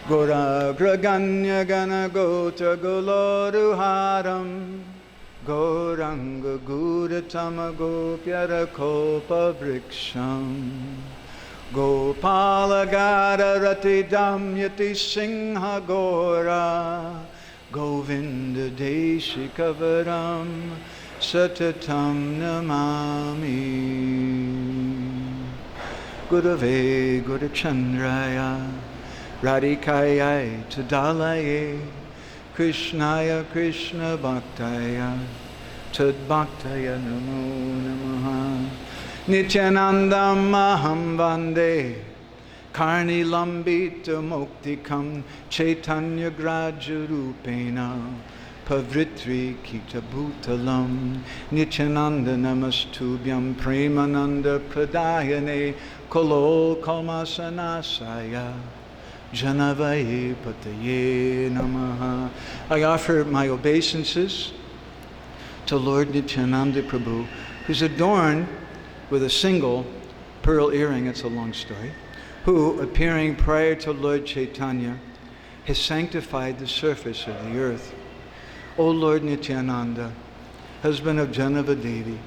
Gauragraganya gana gota goloruharam Gauranga gudatama gopyara kopa vriksham Gopala gara ratidam yati singha gora Govinda deshikavaram satatam namami Gurave Gurachandraya Radhikaya Tadalaye Krishnaya Krishna Bhaktaya Tad Bhaktaya Namo Namaha Nityanandam Maham Vande Karni Lambita Moktikam Chaitanya Graja Rupena Pavritri Kita Bhutalam Nityananda Namastubhyam Premananda Pradayane Kolo Kalmasanasaya Janavaye Pataye Namaha. I offer my obeisances to Lord Nityananda Prabhu, who's adorned with a single pearl earring, it's a long story, who, appearing prior to Lord Chaitanya, has sanctified the surface of the earth. O Lord Nityananda, husband of Janavadevi,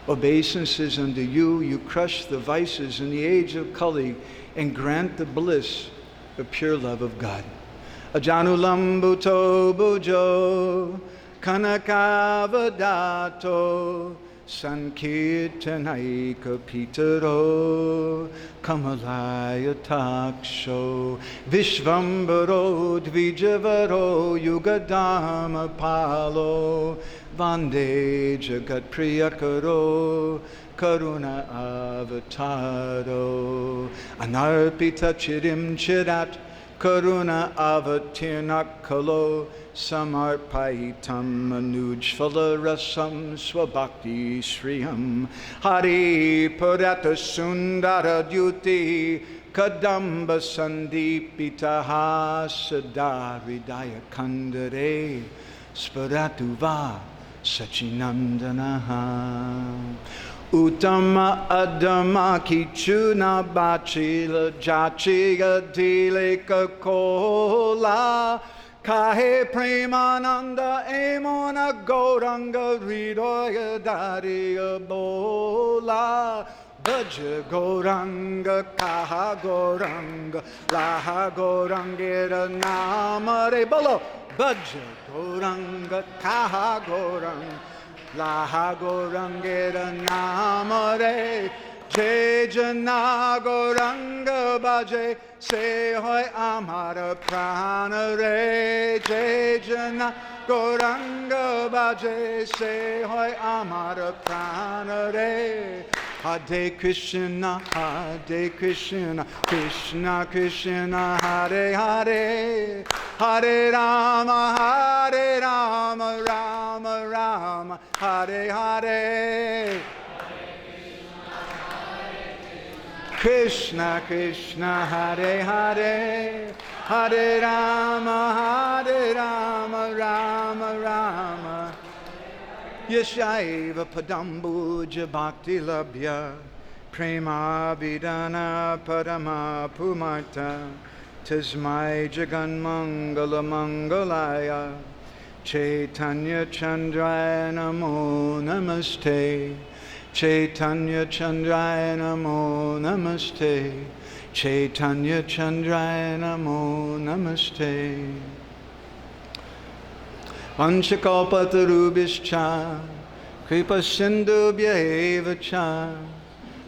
obeisances unto you, you crush the vices in the age of Kali and grant the bliss of pure love of God. Ajanulambuto bujo kanakavadato sankirtanaika pitaro kamalaya taksho vishvambaro dvijavaro yugadama palo vande jagat priyakaro Karuna avataro anarpita chirim chirat Karuna avatirnakalo samarpaitam manujfala rasam swabhakti shriyam Hari purata sundara dyuti kadamba sandipitaha sadaridaya kandare sparatuva sachinandanaha Uttama adama kichuna bachila jachiga dileka kola Kahe premananda emona goranga ridoya dariya bola Bhaja goranga kaha goranga laha gorangira namare bolo Bhaja goranga kaha goranga Laha gorangera namare Jai Jana goranga bhaje Se hoy amara prana re Jai Jana goranga bhaje Se hoy amara prana re Hare Krishna, Krishna Krishna, Hare Hare, Hare Rama, Rama Rama, Hare Hare. Krishna Krishna, Hare Hare, Hare Rama, Rama Rama. Yashaiva padambuja bhakti labhya prema vidana padama pumarta tasmai jagan mangala mangalaya Chaitanya Chandraya namo namaste Chaitanya Chandraya namo namaste Chaitanya Chandraya namo namaste Vanchakalpatarubhischa Kripa sindhubhya eva cha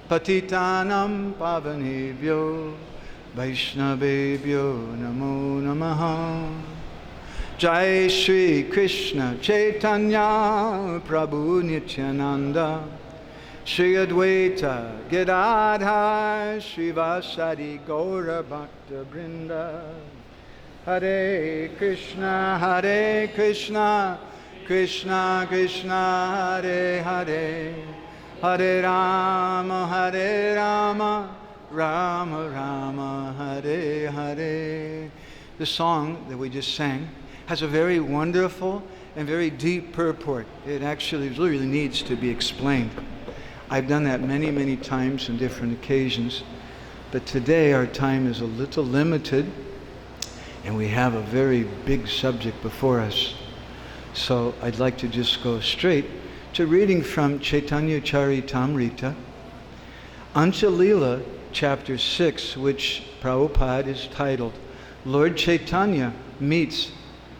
Patitanam pavanebhyo Vaishnavebhyo namo namaha Jai Shri Krishna Chaitanya Prabhu Nityananda Shri Advaita Gadadhar Shri Vasadi Gaura Bhakta Vrinda Hare Krishna, Krishna Krishna, Hare Hare, Hare Rama, Rama Rama, Hare Hare. The song that we just sang has a very wonderful and very deep purport. It actually really needs to be explained. I've done that many, many times on different occasions, but today our time is a little limited and we have a very big subject before us. So I'd like to just go straight to reading from Chaitanya Charitamrita, Anchalila, chapter 6, which Prabhupada is titled, Lord Chaitanya Meets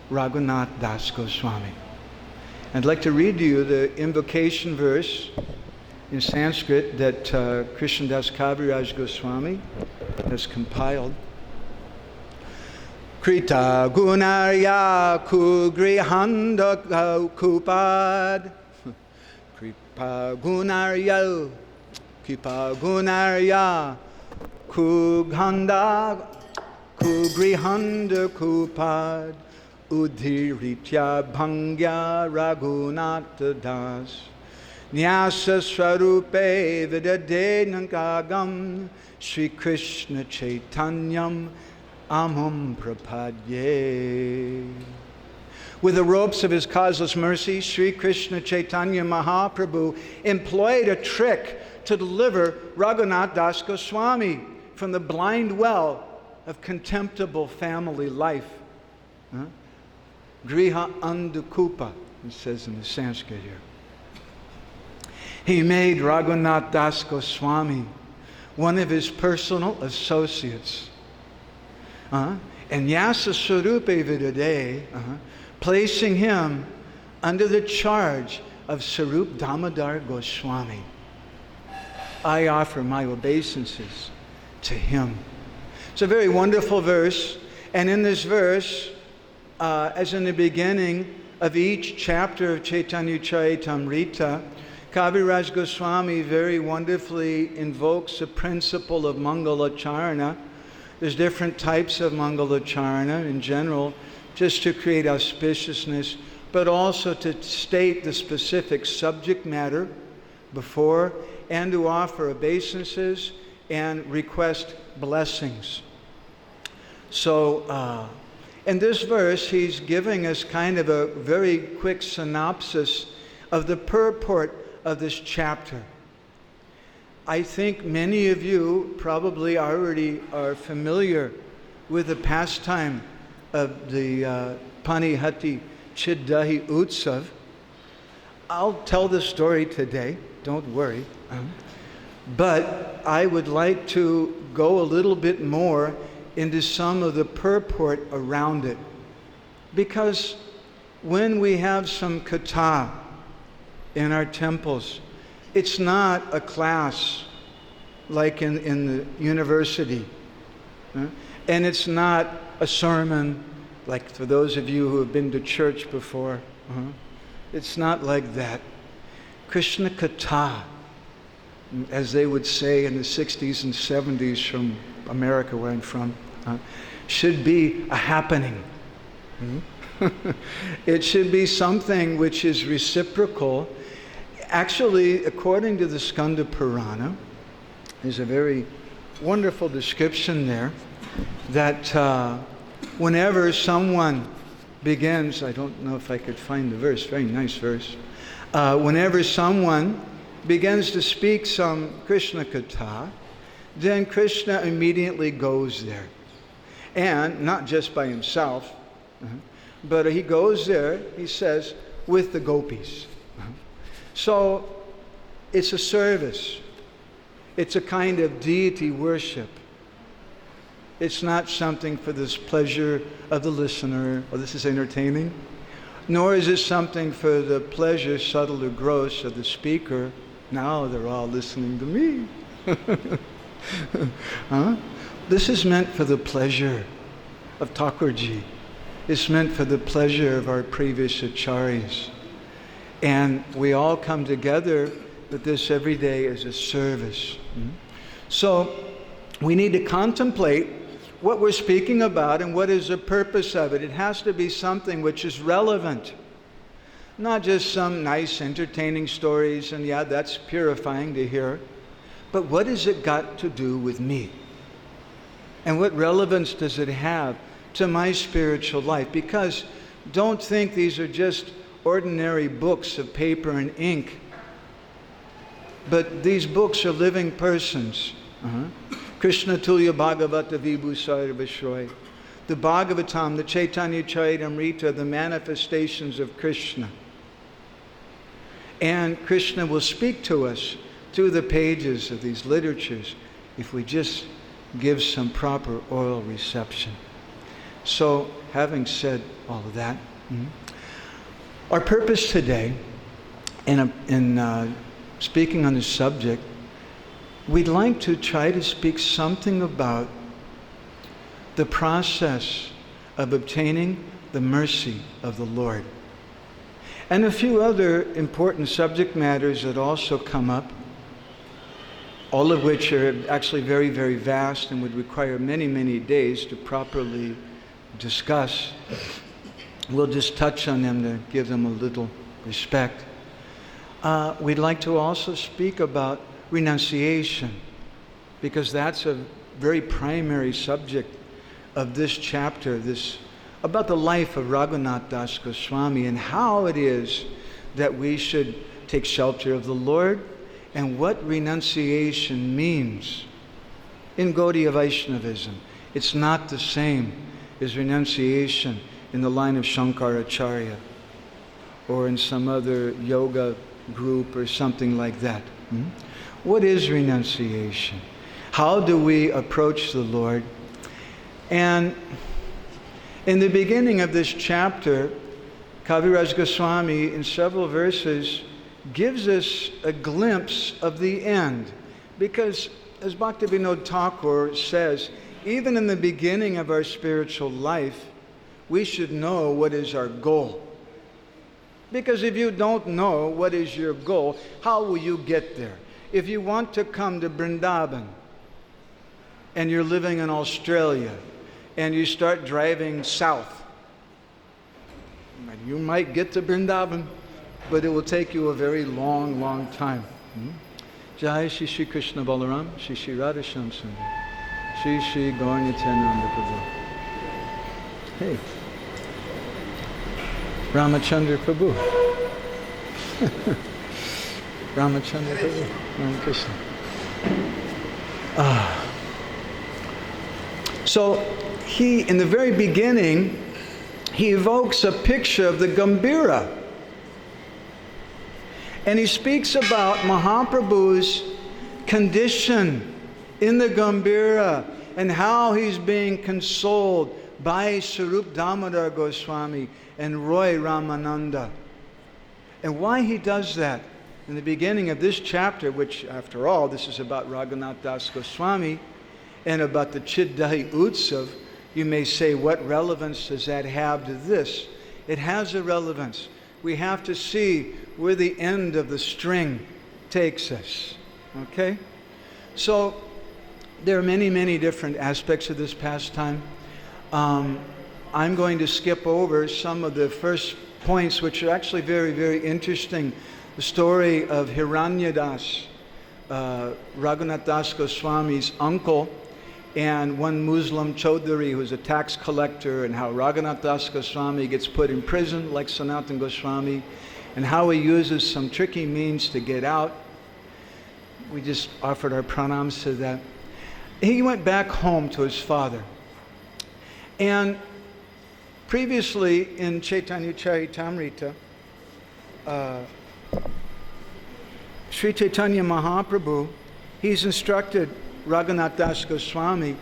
Raghunath Das Goswami. I'd like to read to you the invocation verse in Sanskrit that Krishnadas Kaviraj Goswami has compiled. Krita gunarya kugrihanda kupad Kripa gunarya kughanda kugrihanda kupad Udhiritya bhangya raghunata das Nyasa swarupe vidade nankagam Shri Krishna Chaitanyam Amham prapadye. With the ropes of his causeless mercy, Sri Krishna Chaitanya Mahaprabhu employed a trick to deliver Raghunath Das Goswami from the blind well of contemptible family life. Griha Andukupa, it says in the Sanskrit here. He made Raghunath Das Goswami one of his personal associates. And Yasa Swarupe Vidade, placing him under the charge of Sarup Damodar Goswami. I offer my obeisances to him. It's a very wonderful verse, and in this verse, as in the beginning of each chapter of Chaitanya Charitamrita, Kaviraj Goswami very wonderfully invokes the principle of Mangalacharana. There's different types of Mangalacharana in general, just to create auspiciousness, but also to state the specific subject matter before, and to offer obeisances and request blessings. So, in this verse, he's giving us kind of a very quick synopsis of the purport of this chapter. I think many of you probably already are familiar with the pastime of the Panihati Chiddahi Utsav. I'll tell the story today, don't worry. But I would like to go a little bit more into some of the purport around it. Because when we have some katha in our temples, it's not a class like in the university. And it's not a sermon like for those of you who have been to church before. It's not like that. Krishna Katha, as they would say in the 60s and 70s from America where I'm from, should be a happening. It should be something which is reciprocal. Actually, according to the Skanda Purana, there's a very wonderful description there that whenever someone begins, I don't know if I could find the verse, very nice verse, whenever someone begins to speak some Krishna Katha, then Krishna immediately goes there. And not just by himself, but he goes there, he says, with the gopis. So it's a service. It's a kind of deity worship. It's not something for this pleasure of the listener, or this is entertaining, nor is it something for the pleasure, subtle or gross, of the speaker. Now they're all listening to me. This is meant for the pleasure of Thakurji. It's meant for the pleasure of our previous acharyas. And we all come together with this every day as a service. So we need to contemplate what we're speaking about and what is the purpose of it. It has to be something which is relevant. Not just some nice entertaining stories, and yeah, that's purifying to hear. But what has it got to do with me? And what relevance does it have to my spiritual life? Because Don't think these are just ordinary books of paper and ink. But these books are living persons. Krishna Tulya Bhagavata Vibhu Sarvashroy. The Bhagavatam, the Chaitanya Charitamrita, the manifestations of Krishna. And Krishna will speak to us through the pages of these literatures if we just give some proper oral reception. So, having said all of that, our purpose today in speaking on this subject, we'd like to try to speak something about the process of obtaining the mercy of the Lord. And a few other important subject matters that also come up, all of which are actually very, very vast and would require many, many days to properly discuss. We'll just touch on them to give them a little respect. We'd like to also speak about renunciation, because that's a very primary subject of this chapter, about the life of Raghunath Das Goswami and how it is that we should take shelter of the Lord and what renunciation means in Gaudiya Vaishnavism. It's not the same as renunciation in the line of Shankaracharya or in some other yoga group or something like that. What is renunciation? How do we approach the Lord? And in the beginning of this chapter, Kaviraj Goswami, in several verses, gives us a glimpse of the end. Because, as Bhaktivinoda Thakur says, even in the beginning of our spiritual life, we should know what is our goal. Because if you don't know what is your goal, how will you get there? If you want to come to Vrindavan, and you're living in Australia, and you start driving south, you might get to Vrindavan, but it will take you a very long, long time. Jai Shri Shri Krishna Balaram, Shri Shri Radha Shyam Sundar, Shri Shri Gaur Nityananda Prabhu. Hey, Ramachandra Prabhu. Ramachandra Prabhu, Ram Krishna. So he, in the very beginning, he evokes a picture of the Gambhira. And he speaks about Mahaprabhu's condition in the Gambhira and how he's being consoled by Sarup Damodar Goswami and Roy Ramananda. And why he does that in the beginning of this chapter, which after all, this is about Raghunath Das Goswami and about the Chiddahi Utsav, you may say, what relevance does that have to this? It has a relevance. We have to see where the end of the string takes us. Okay? So, there are many, many different aspects of this pastime. I'm going to skip over some of the first points, which are actually very, very interesting. The story of Hiranyadas, Raghunath Das Goswami's uncle, and one Muslim Chaudhary who's a tax collector, and how Raghunath Das Goswami gets put in prison like Sanatan Goswami, and how he uses some tricky means to get out. We just offered our pranams to that. He went back home to his father. And previously in Chaitanya Charitamrita, Sri Chaitanya Mahaprabhu, he's instructed Raghunath Das Goswami,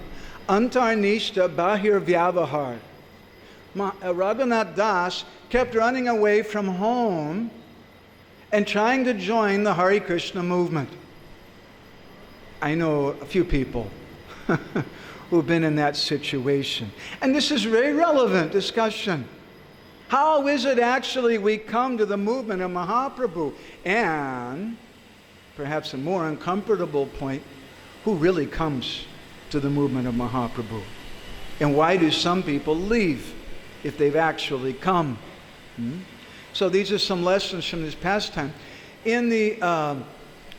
Antarnishta Bahir Vyavahar. Raghunath Das kept running away from home and trying to join the Hare Krishna movement. I know a few people who've been in that situation. And this is very relevant discussion. How is it actually we come to the movement of Mahaprabhu? And perhaps a more uncomfortable point, who really comes to the movement of Mahaprabhu? And why do some people leave if they've actually come? So these are some lessons from this pastime. In the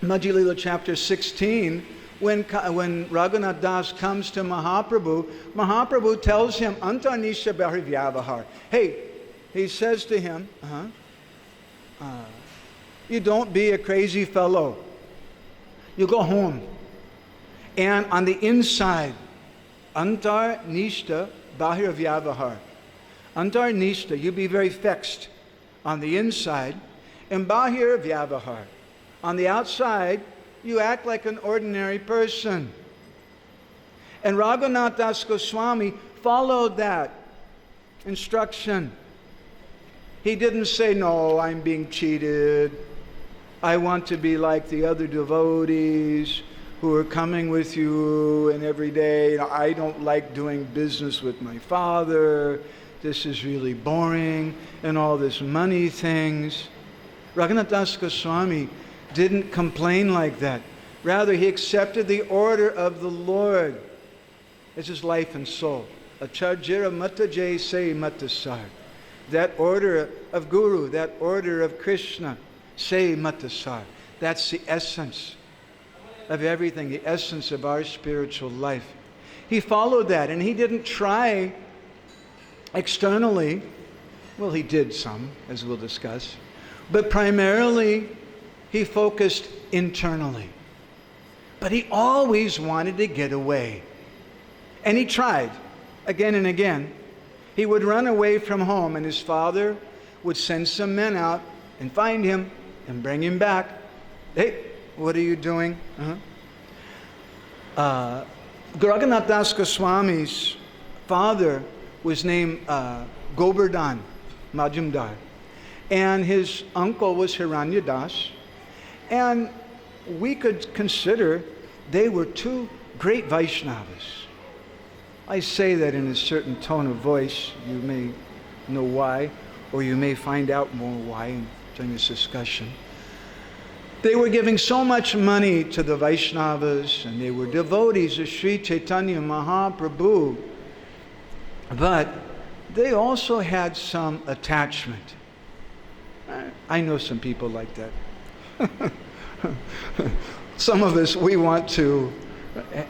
Madhya Lila chapter 16, when Raghunath Das comes to Mahaprabhu, Mahaprabhu tells him, Antarnisha Bhari Vyavahar. Hey, he says to him, you don't be a crazy fellow. You go home. And on the inside, antar nishta bahir vyavahar. Antar nishta, you be very fixed on the inside, and bahir vyavahar. On the outside, you act like an ordinary person. And Raghunath Das Goswami followed that instruction. He didn't say, no, I'm being cheated. I want to be like the other devotees who are coming with you and every day. I don't like doing business with my father. This is really boring and all this money things. Raghunath Das Goswami didn't complain like that. Rather, he accepted the order of the Lord as his life and soul. Acharjira matajay se matasar. That order of Guru, that order of Krishna, se matasar. That's the essence of everything, the essence of our spiritual life. He followed that, and he didn't try externally. Well, he did some, as we'll discuss. But primarily, he focused internally. But he always wanted to get away. And he tried again and again. He would run away from home, and his father would send some men out and find him and bring him back. Hey, what are you doing? Raghunath Das Goswami's father was named Govardhan Majumdar, and his uncle was Hiranyadas. And we could consider they were two great Vaishnavas. I say that in a certain tone of voice. You may know why, or you may find out more why during this discussion. They were giving so much money to the Vaishnavas, and they were devotees of Sri Chaitanya Mahaprabhu. But they also had some attachment. I know some people like that. Some of us, we want to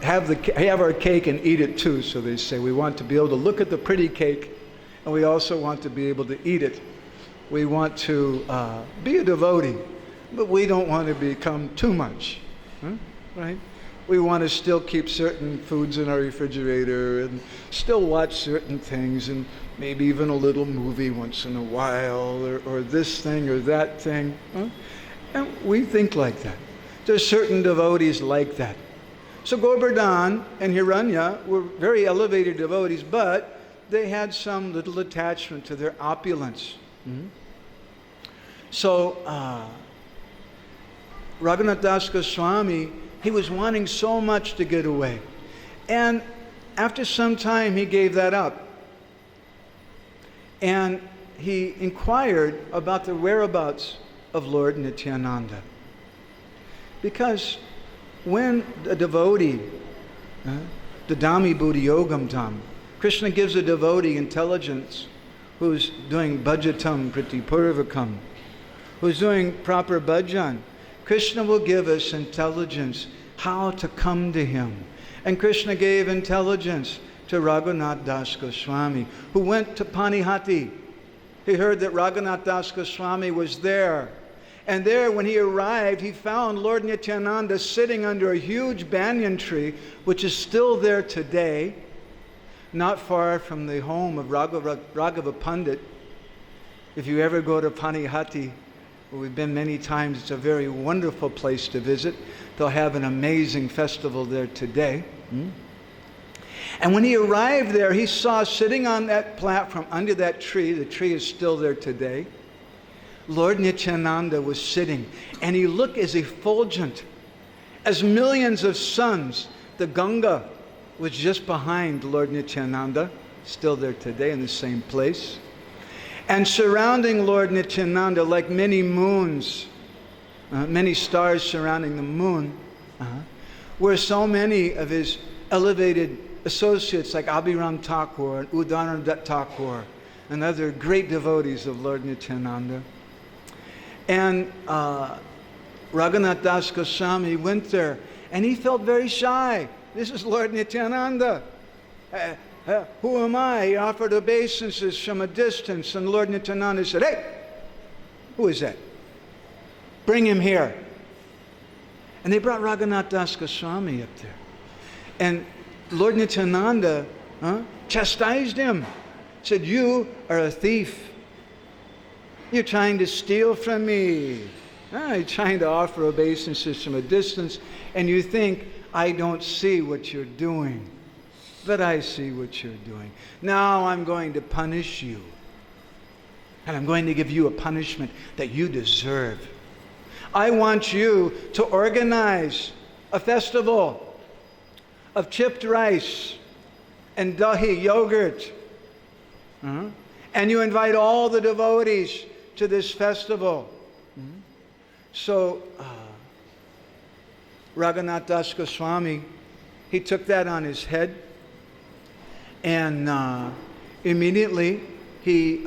have our cake and eat it too, so they say. We want to be able to look at the pretty cake, and we also want to be able to eat it. We want to be a devotee, but we don't want to become too much, right? We want to still keep certain foods in our refrigerator and still watch certain things, and maybe even a little movie once in a while, or this thing or that thing. And we think like that. There's certain devotees like that. So Govardhan and Hiranya were very elevated devotees, but they had some little attachment to their opulence. So Raghunath Das Goswami, he was wanting so much to get away. And after some time, he gave that up. And he inquired about the whereabouts of Lord Nityananda. Because when a devotee, dadami buddhi yogam tam, Krishna gives a devotee intelligence who's doing bhajatam pratipurvakam, who's doing proper bhajan. Krishna will give us intelligence how to come to him. And Krishna gave intelligence to Raghunath Das Goswami, who went to Panihati. He heard that Raghunath Das Goswami was there. And there, when he arrived, he found Lord Nityananda sitting under a huge banyan tree, which is still there today, not far from the home of Raghava Pandit. If you ever go to Panihati, where we've been many times, it's a very wonderful place to visit. They'll have an amazing festival there today. And when he arrived there, he saw sitting on that platform under that tree, the tree is still there today, Lord Nityananda was sitting, and he looked as effulgent as millions of suns. The Ganga was just behind Lord Nityananda, still there today in the same place. And surrounding Lord Nityananda, like many moons, many stars surrounding the moon, were so many of his elevated associates like Abhiram Thakur and Udanandat Thakur and other great devotees of Lord Nityananda. And Raghunath Das Goswami went there, and he felt very shy. This is Lord Nityananda. Who am I? He offered obeisances from a distance, and Lord Nityananda said, hey, who is that? Bring him here. And they brought Raghunath Das Goswami up there. And Lord Nityananda chastised him. Said, you are a thief. You're trying to steal from me. You're trying to offer obeisances from a distance, and you think, I don't see what you're doing. But I see what you're doing. Now I'm going to punish you. And I'm going to give you a punishment that you deserve. I want you to organize a festival of chipped rice and dahi, yogurt. And you invite all the devotees to this festival. So Raghunath Das Goswami, he took that on his head, and immediately he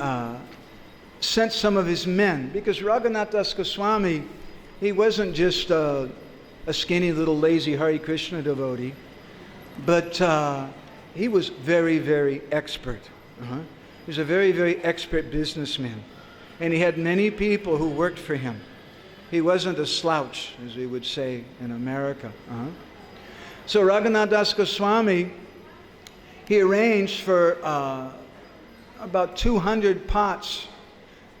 sent some of his men, because Raghunath Das Goswami, he wasn't just a skinny little lazy Hare Krishna devotee, but he was very, very expert. He was a very, very expert businessman. And he had many people who worked for him. He wasn't a slouch, as we would say in America. So Raghunath Das Goswami, he arranged for about 200 pots,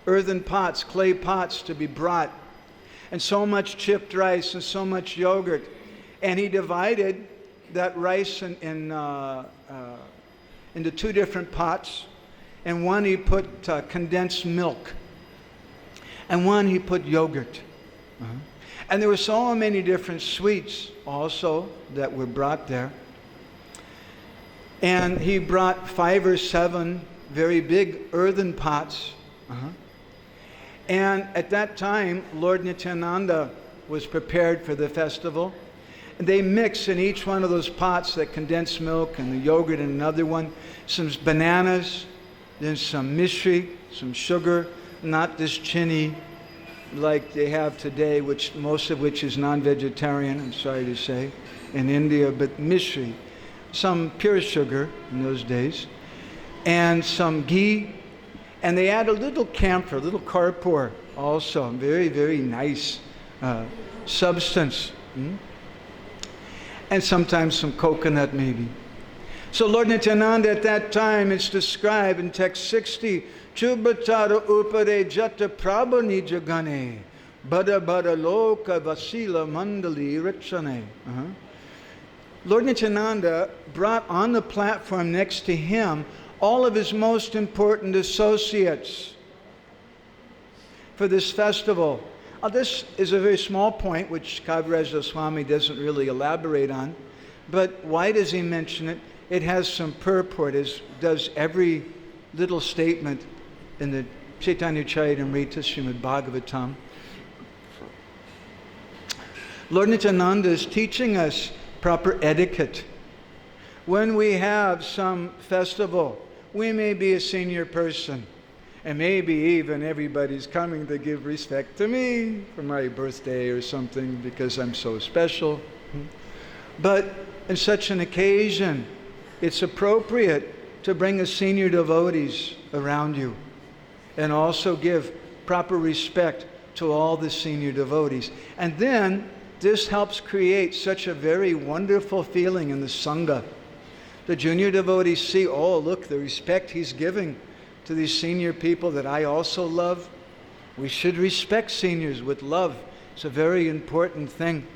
earthen pots, clay pots to be brought, and so much chipped rice and so much yogurt. And he divided that rice into two different pots. And one he put condensed milk. And one he put yogurt. And there were so many different sweets also that were brought there. And he brought 5 or 7 very big earthen pots. And at that time, Lord Nityananda was prepared for the festival. And they mix in each one of those pots, that condensed milk and the yogurt in another one, some bananas, then some mishri, some sugar, not this chini like they have today, which most of which is non-vegetarian, I'm sorry to say, in India, but mishri, some pure sugar in those days, and some ghee, and they add a little camphor, a little karpur also, very, very nice substance, and sometimes some coconut maybe. So Lord Nityananda at that time, it's described in text 60, Chubhatara upare jata prabhani jagane, bada bada loka vasila mandali rachane. Lord Nityananda brought on the platform next to him all of his most important associates for this festival. This is a very small point, which Kaviraj Goswami doesn't really elaborate on, but why does he mention it? It has some purport, as does every little statement in the Chaitanya Charitamrita, Srimad Bhagavatam. Lord Nityananda is teaching us proper etiquette. When we have some festival, we may be a senior person, and maybe even everybody's coming to give respect to me for my birthday or something because I'm so special. But in such an occasion, it's appropriate to bring the senior devotees around you and also give proper respect to all the senior devotees. And then this helps create such a very wonderful feeling in the Sangha. The junior devotees see, oh, look, the respect he's giving to these senior people that I also love. We should respect seniors with love. It's a very important thing.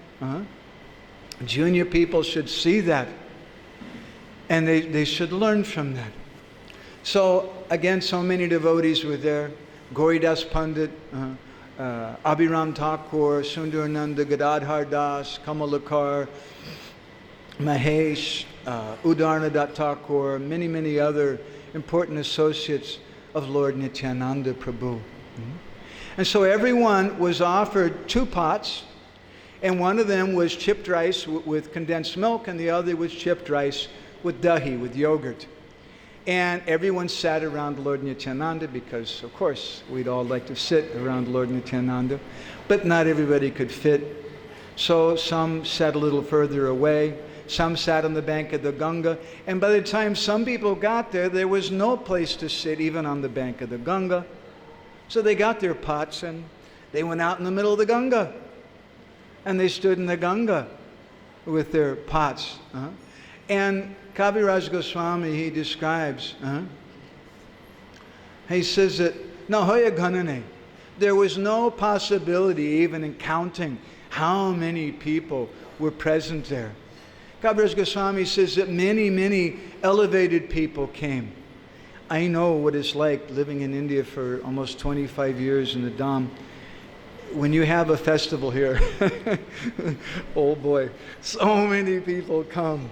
Junior people should see that. And they should learn from that. So, again, so many devotees were there. Gauridas Pandit, Abhiram Thakur, Sundarananda, Gadadhar Das, Kamalakar, Mahesh, Udarnadat Thakur, many, many other important associates of Lord Nityananda Prabhu. And so everyone was offered 2 pots, and one of them was chipped rice with condensed milk, and the other was chipped rice with dahi, with yogurt. And everyone sat around Lord Nityananda because, of course, we'd all like to sit around Lord Nityananda, but not everybody could fit. So some sat a little further away, some sat on the bank of the Ganga. And by the time some people got there, there was no place to sit even on the bank of the Ganga. So they got their pots and they went out in the middle of the Ganga. And they stood in the Ganga with their pots. And Kaviraj Goswami, he describes, he says that, Nahoya Ganane, there was no possibility even in counting how many people were present there. Kaviraj Goswami says that many, many elevated people came. I know what it's like living in India for almost 25 years in the Dham. When you have a festival here, oh boy, so many people come.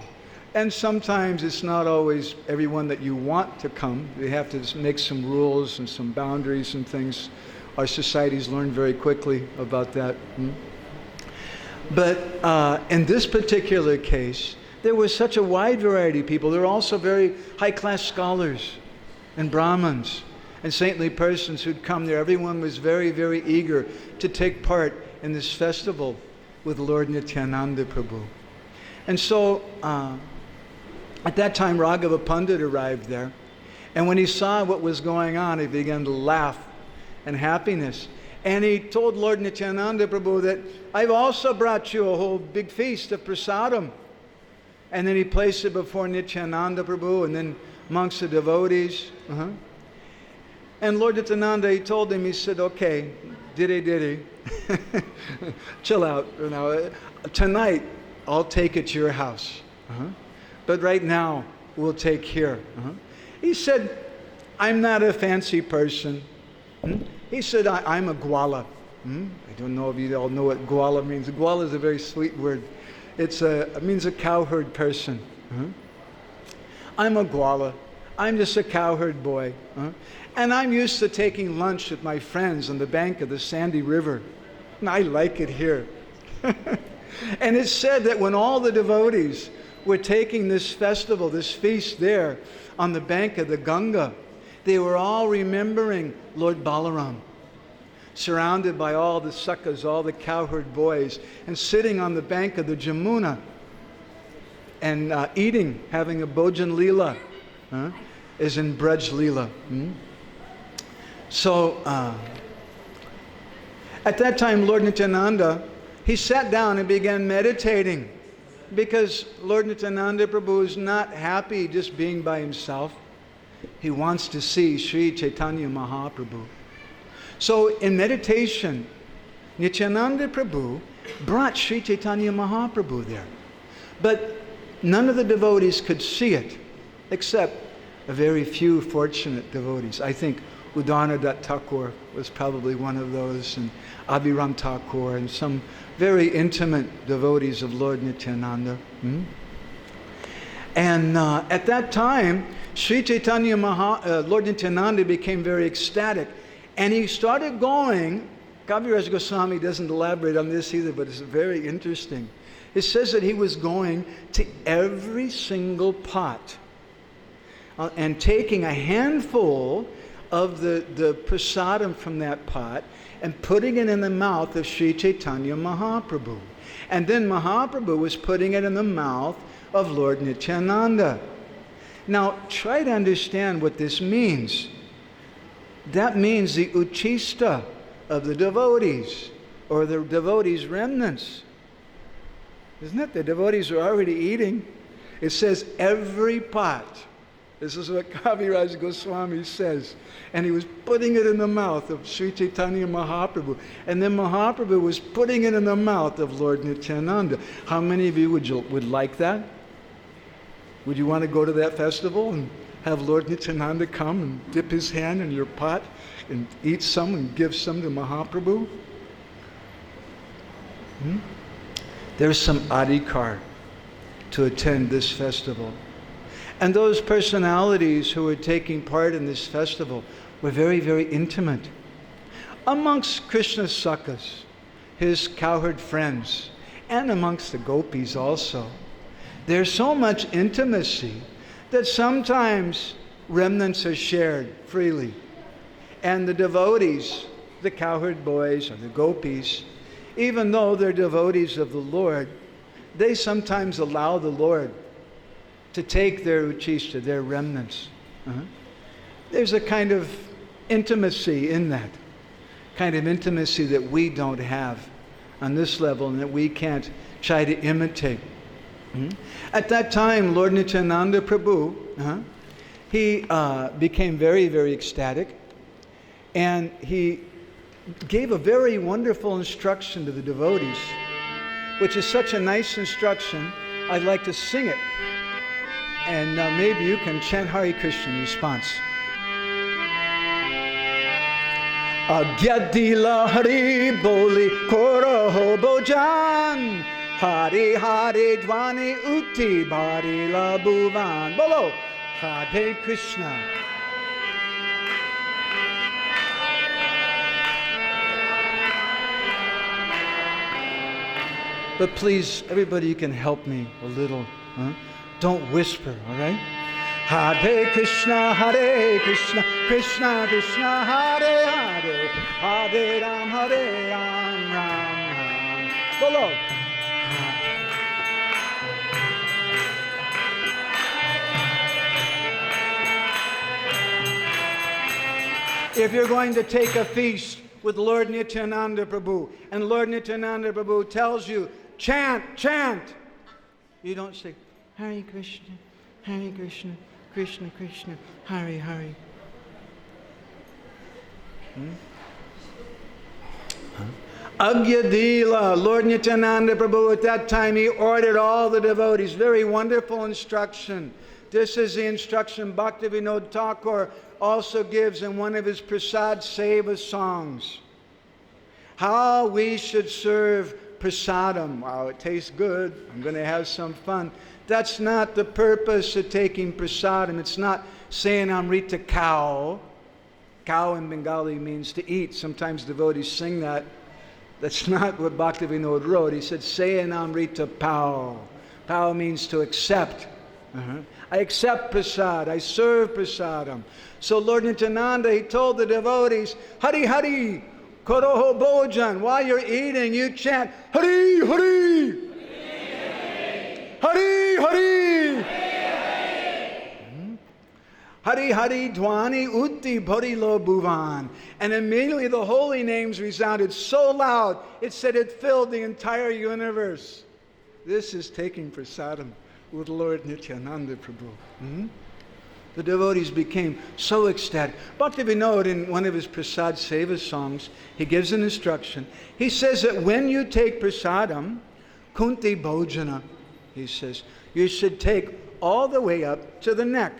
And sometimes it's not always everyone that you want to come. They have to make some rules and some boundaries and things. Our societies learn very quickly about that. But in this particular case, there was such a wide variety of people. There were also very high-class scholars and Brahmins and saintly persons who'd come there. Everyone was very, very eager to take part in this festival with Lord Nityananda Prabhu. And so, at that time, Raghava Pandit arrived there. And when he saw what was going on, he began to laugh in happiness. And he told Lord Nityananda Prabhu that, I've also brought you a whole big feast of prasadam. And then he placed it before Nityananda Prabhu and then amongst the devotees. And Lord Nityananda, he told him, he said, okay, diddy. Chill out. You know, tonight, I'll take it to your house. But right now, we'll take here. He said, I'm not a fancy person. He said, I'm a gwala. I don't know if you all know what gwala means. Gwala is a very sweet word. It means a cowherd person. I'm a gwala. I'm just a cowherd boy. And I'm used to taking lunch with my friends on the bank of the Sandy River. And I like it here. And it's said that when all the devotees were taking this festival, this feast there on the bank of the Ganga, they were all remembering Lord Balaram, surrounded by all the suckas, all the cowherd boys, and sitting on the bank of the Jamuna and eating, having a Bhojan Leela, as in Braj Leela. So, at that time, Lord Nityananda, he sat down and began meditating, because Lord Nityananda Prabhu is not happy just being by himself. He wants to see Sri Chaitanya Mahaprabhu. So in meditation, Nityananda Prabhu brought Sri Chaitanya Mahaprabhu there. But none of the devotees could see it, except a very few fortunate devotees. I think Udanadat Thakur was probably one of those, and Abhiram Thakur, and some very intimate devotees of Lord Nityananda. And at that time, Sri Chaitanya Lord Nityananda became very ecstatic. And he started going, Kaviraj Goswami doesn't elaborate on this either, but it's very interesting. It says that he was going to every single pot and taking a handful of the prasadam from that pot and putting it in the mouth of Sri Chaitanya Mahaprabhu. And then Mahaprabhu was putting it in the mouth of Lord Nityananda. Now, try to understand what this means. That means the uchista of the devotees, or the devotees' remnants. Isn't it? The devotees are already eating. It says every pot. This is what Kaviraj Goswami says. And he was putting it in the mouth of Sri Chaitanya Mahaprabhu. And then Mahaprabhu was putting it in the mouth of Lord Nityananda. How many of you would like that? Would you want to go to that festival and have Lord Nityananda come and dip his hand in your pot and eat some and give some to Mahaprabhu? There's some adhikar to attend this festival. And those personalities who were taking part in this festival were very, very intimate. Amongst Krishna's sakhas, his cowherd friends, and amongst the gopis also, there's so much intimacy that sometimes remnants are shared freely. And the devotees, the cowherd boys or the gopis, even though they're devotees of the Lord, they sometimes allow the Lord to take their uchishta, their remnants. There's a kind of intimacy in that, kind of intimacy that we don't have on this level and that we can't try to imitate. At that time, Lord Nityananda Prabhu, he became very, very ecstatic, and he gave a very wonderful instruction to the devotees, which is such a nice instruction, I'd like to sing it. And maybe you can chant Hare Krishna in response. Agyadila Hari Boli Koroho Bojan Hari Hari Dwani Uti Bari La Bhuvan. Bolo Hare Krishna. But please, everybody, you can help me a little. Don't whisper, all right? Hare Krishna, Krishna Krishna, Hare Hare, Hare Ram, Ram Ram. Bolo. If you're going to take a feast with Lord Nityananda Prabhu, and Lord Nityananda Prabhu tells you, chant, chant, you don't say, Hare Krishna, Krishna Krishna, Hare Hare. Agyadila, Lord Nityananda Prabhu, at that time he ordered all the devotees, very wonderful instruction. This is the instruction Bhaktivinoda Thakur also gives in one of his Prasad Seva songs. How we should serve prasadam. Wow, it tastes good. I'm going to have some fun. That's not the purpose of taking prasadam. It's not saying Amrita cow. Cow in Bengali means to eat. Sometimes devotees sing that. That's not what Bhaktivinoda wrote. He said, Sayan Amrita pao. Pao means to accept. I accept prasad. I serve prasadam. So Lord Nityananda, he told the devotees, Hari Hari, Koroho Bhojan. While you're eating, you chant, Hari Hari. Hari Hari. Hari Hari Dwani Utti Bharilo Bhuvan. And immediately the holy names resounded so loud, it said it filled the entire universe. This is taking prasadam with Lord Nityananda Prabhu. The devotees became so ecstatic. Bhaktivinoda, in one of his Prasad Seva songs, he gives an instruction. He says that when you take prasadam, kunti bhojana, he says, you should take all the way up to the neck.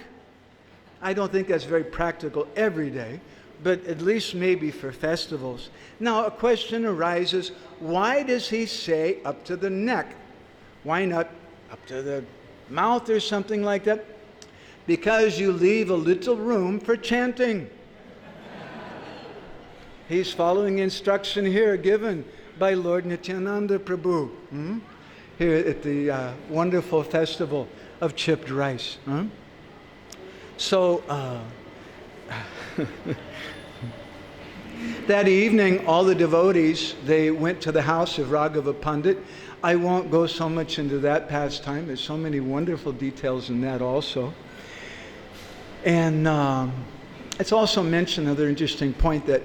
I don't think that's very practical every day, but at least maybe for festivals. Now, a question arises, why does he say up to the neck? Why not up to the mouth or something like that? Because you leave a little room for chanting. He's following instruction here given by Lord Nityananda Prabhu here at the wonderful festival of chipped rice. So that evening, all the devotees, they went to the house of Raghava Pandit. I won't go so much into that pastime. There's so many wonderful details in that also. And it's also mentioned, another interesting point, that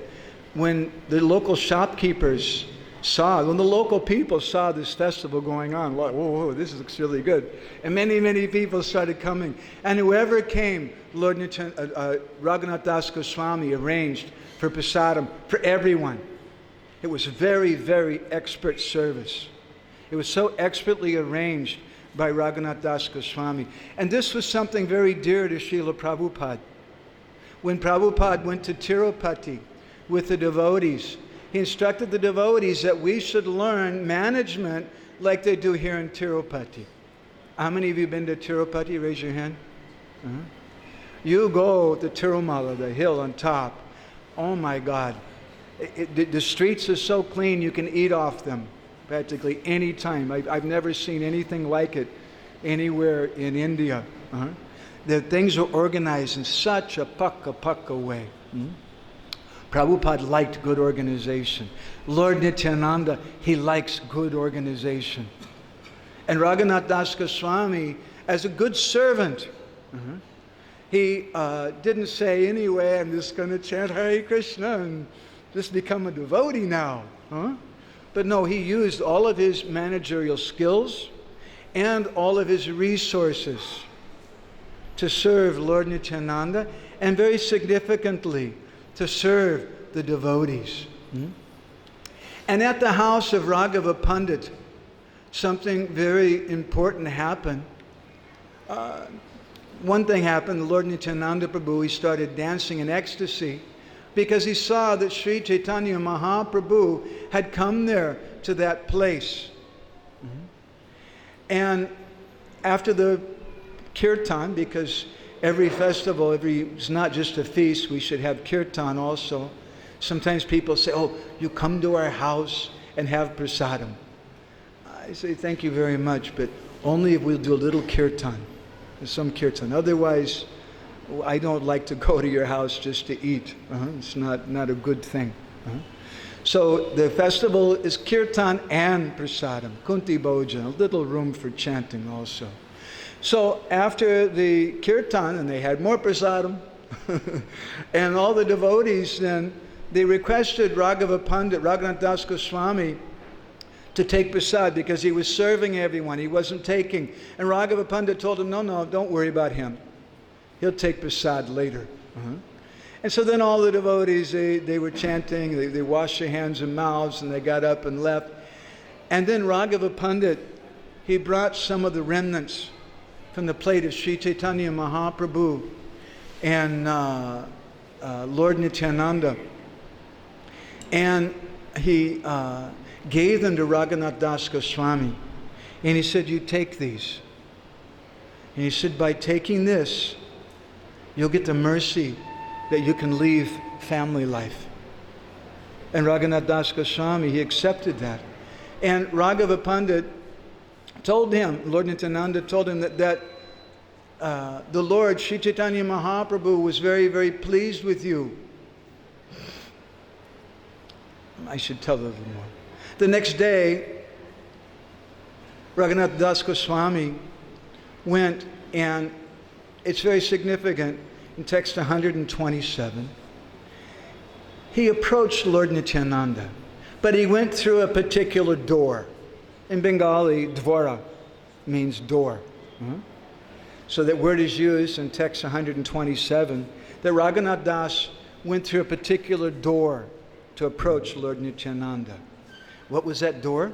when the local shopkeepers saw, when the local people saw this festival going on, like, whoa, this looks really good. And many, many people started coming. And whoever came, Lord Raghunath Das Goswami arranged for prasadam for everyone. It was very, very expert service. It was so expertly arranged by Raghunath Das Goswami. And this was something very dear to Srila Prabhupada. When Prabhupada went to Tirupati with the devotees, he instructed the devotees that we should learn management like they do here in Tirupati. How many of you been to Tirupati? Raise your hand. You go to Tirumala, the hill on top. Oh my God. The streets are so clean you can eat off them practically any time. I've never seen anything like it anywhere in India. The things are organized in such a pukka way. Prabhupada liked good organization. Lord Nityananda, he likes good organization. And Raghunath Das Goswami, as a good servant, he didn't say, anyway, I'm just going to chant Hare Krishna and just become a devotee now. But no, he used all of his managerial skills and all of his resources to serve Lord Nityananda, and very significantly, to serve the devotees. And at the house of Raghava Pandit, something very important happened. One thing happened, the Lord Nityananda Prabhu, he started dancing in ecstasy because he saw that Sri Chaitanya Mahaprabhu had come there to that place. And after the kirtan, because every festival, it's not just a feast, we should have kirtan also. Sometimes people say, oh, you come to our house and have prasadam. I say, thank you very much, but only if we'll do a little kirtan, some kirtan. Otherwise, I don't like to go to your house just to eat. It's not a good thing. So the festival is kirtan and prasadam, kunti bhojan, a little room for chanting also. So after the kirtan, and they had more prasadam, and all the devotees then, they requested Raghava Pandit, Raghunath Das Goswami, to take prasad because he was serving everyone. He wasn't taking. And Raghava Pandit told him, no, don't worry about him. He'll take prasad later. And so then all the devotees, they were chanting, they washed their hands and mouths, and they got up and left. And then Raghava Pandit, he brought some of the remnants from the plate of Sri Chaitanya Mahaprabhu and Lord Nityananda. And he gave them to Raghunath Das Goswami. And he said, you take these. And he said, by taking this, you'll get the mercy that you can leave family life. And Raghunath Das Goswami, he accepted that. And Raghava Pandit told him, Lord Nityananda told him that the Lord, Sri Chaitanya Mahaprabhu, was very, very pleased with you. I should tell a little more. The next day, Raghunath Das Goswami went, and it's very significant, in text 127, he approached Lord Nityananda, but he went through a particular door. In Bengali, dvara means door. So that word is used in text 127, that Raghunath Das went through a particular door to approach Lord Nityananda. What was that door?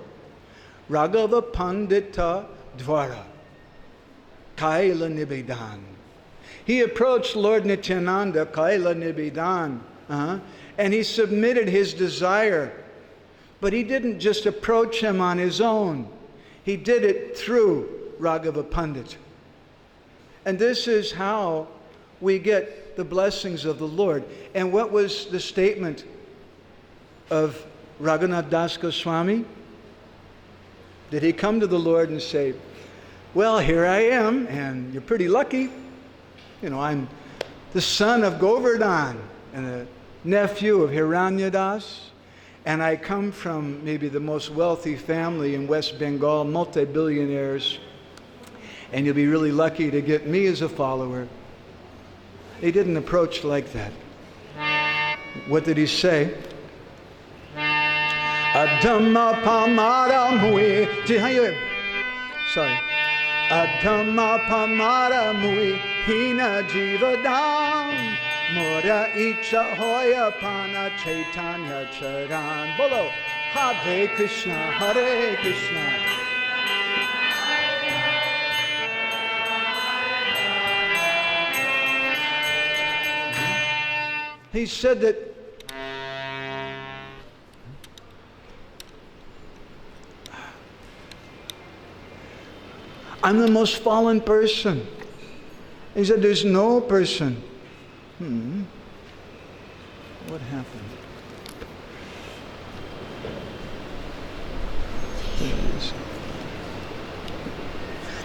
Raghava Pandita Dvara, Kaila Nibedan. He approached Lord Nityananda, Kaila Nibedan, and he submitted his desire. But he didn't just approach him on his own. He did it through Raghava Pandit. And this is how we get the blessings of the Lord. And what was the statement of Raghunath Das Goswami? Did he come to the Lord and say, well, here I am, and you're pretty lucky. You know, I'm the son of Govardhan and a nephew of Hiranyadas. And I come from maybe the most wealthy family in West Bengal, multi-billionaires. And you'll be really lucky to get me as a follower. He didn't approach like that. What did he say? Adhamma pamaramui. Sorry. Adhamma pamaramui hina jivadam. Mora icha hoya pana chaitanya charan. Bolo. Hare Krishna, Hare Krishna. He said that I'm the most fallen person. He said there's no person. What happened?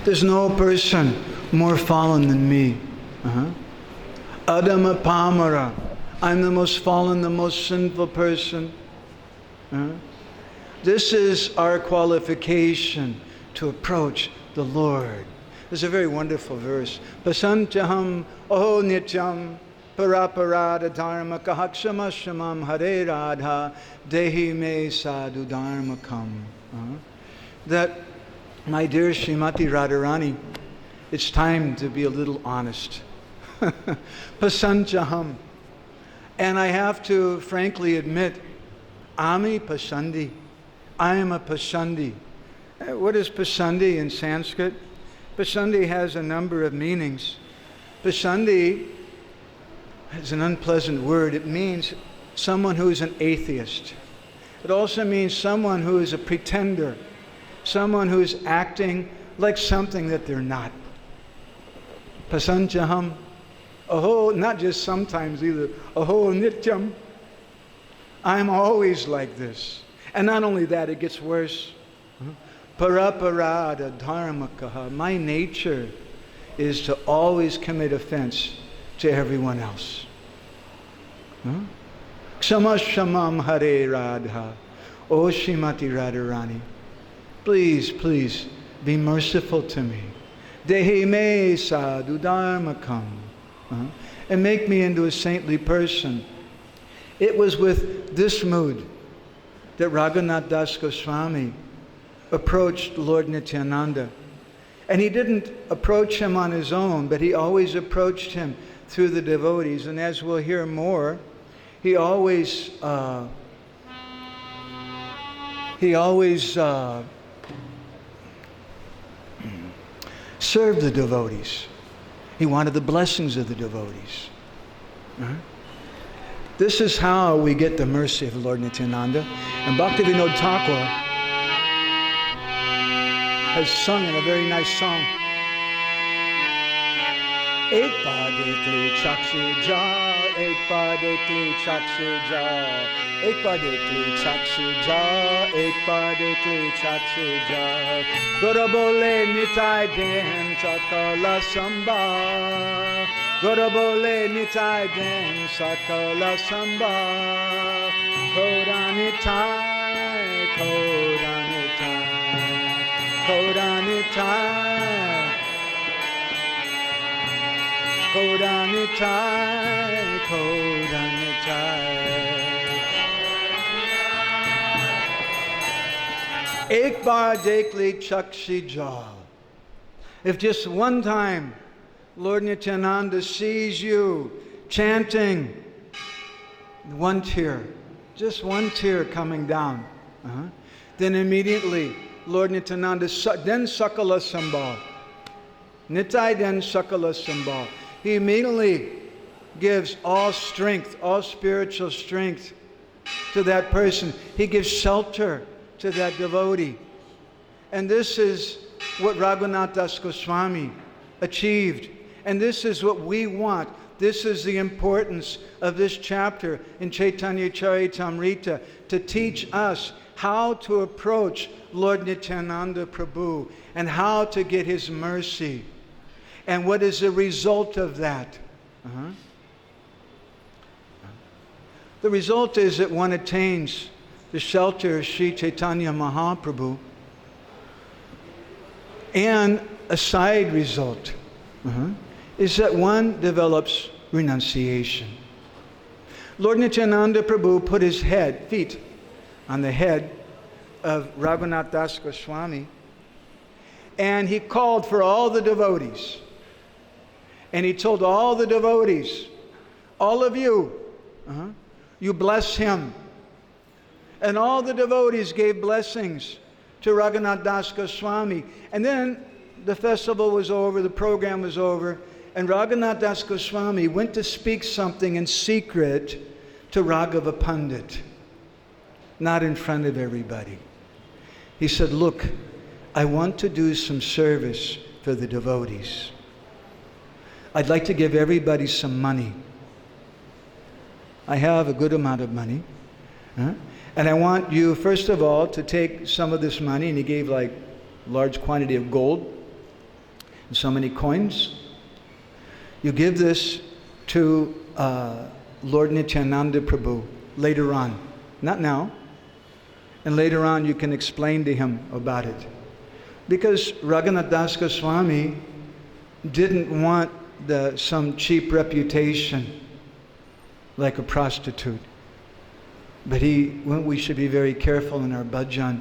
There's no person more fallen than me. Adama Pamara. I'm the most fallen, the most sinful person. This is our qualification to approach the Lord. There's a very wonderful verse. Pasanchaham oho nityam paraparada dharma kahaksamashamam hare radha dehi me sadhu dharmakam. That, my dear Srimati Radharani, it's time to be a little honest. Pasanchaham. And I have to frankly admit, Ami pasandi. I am a pasandi. What is pasandi in Sanskrit? Pasandi has a number of meanings. Pasandi is an unpleasant word. It means someone who is an atheist. It also means someone who is a pretender, someone who is acting like something that they're not. Pasanchaham. Aho, not just sometimes either. Aho nityam. I'm always like this. And not only that, it gets worse. Paraparada dharmakaha. My nature is to always commit offense to everyone else. Kshamashamam hare radha. O Srimati Radharani, please, please be merciful to me. Dehi me sadhu dharmakam. And make me into a saintly person. It was with this mood that Raghunath Das Goswami approached Lord Nityananda. And he didn't approach him on his own, but he always approached him through the devotees. And as we'll hear more, he always served the devotees. He wanted the blessings of the devotees. This is how we get the mercy of Lord Nityananda. And Bhaktivinoda Thakur has sung in a very nice song. Ek baar dekh le chakshi ja, ek baar dekh le chakshi ja, ek baar dekh le chakshi ja, ek baar dekh le chakshi ja. Guru bole nitai den sakala samba, Guru bole nitai den sakala samba. Koda nitai, koda nitai, koda nitai. Koda nitai, koda nitai. Ek baar dekh le chakshi ja. If just one time Lord Nityananda sees you chanting, one tear, just one tear coming down, then immediately Lord Nityananda, then sakala sambhav. Nitai den sakala sambhav. He immediately gives all strength, all spiritual strength to that person. He gives shelter to that devotee. And this is what Raghunath Das Goswami achieved. And this is what we want. This is the importance of this chapter in Chaitanya Charitamrita, to teach us how to approach Lord Nityananda Prabhu and how to get His mercy. And what is the result of that? The result is that one attains the shelter of Sri Chaitanya Mahaprabhu. And a side result is that one develops renunciation. Lord Nityananda Prabhu put his feet on the head of Raghunath Das Goswami, and he called for all the devotees. And he told all the devotees, all of you, you bless him. And all the devotees gave blessings to Raghunath Das Goswami. And then the festival was over, the program was over, and Raghunath Das Goswami went to speak something in secret to Raghava Pandit, not in front of everybody. He said, look, I want to do some service for the devotees. I'd like to give everybody some money. I have a good amount of money. And I want you, first of all, to take some of this money, and he gave like large quantity of gold and so many coins. You give this to Lord Nityananda Prabhu later on, not now. And later on you can explain to him about it. Because Raghunath Das Goswami didn't want some cheap reputation like a prostitute. But we should be very careful in our bhajan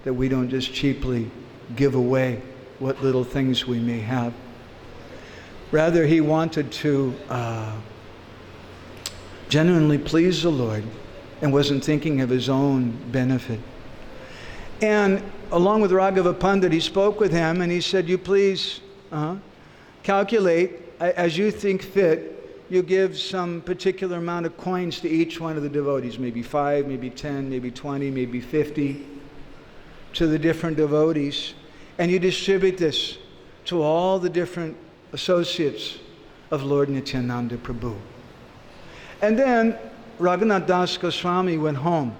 that we don't just cheaply give away what little things we may have. Rather, he wanted to genuinely please the Lord and wasn't thinking of his own benefit. And along with Raghava Pandit, he spoke with him and he said, you please calculate as you think fit. You give some particular amount of coins to each one of the devotees, maybe 5, maybe 10, maybe 20, maybe 50, to the different devotees. And you distribute this to all the different associates of Lord Nityananda Prabhu. And then Raghunath Das Goswami went home.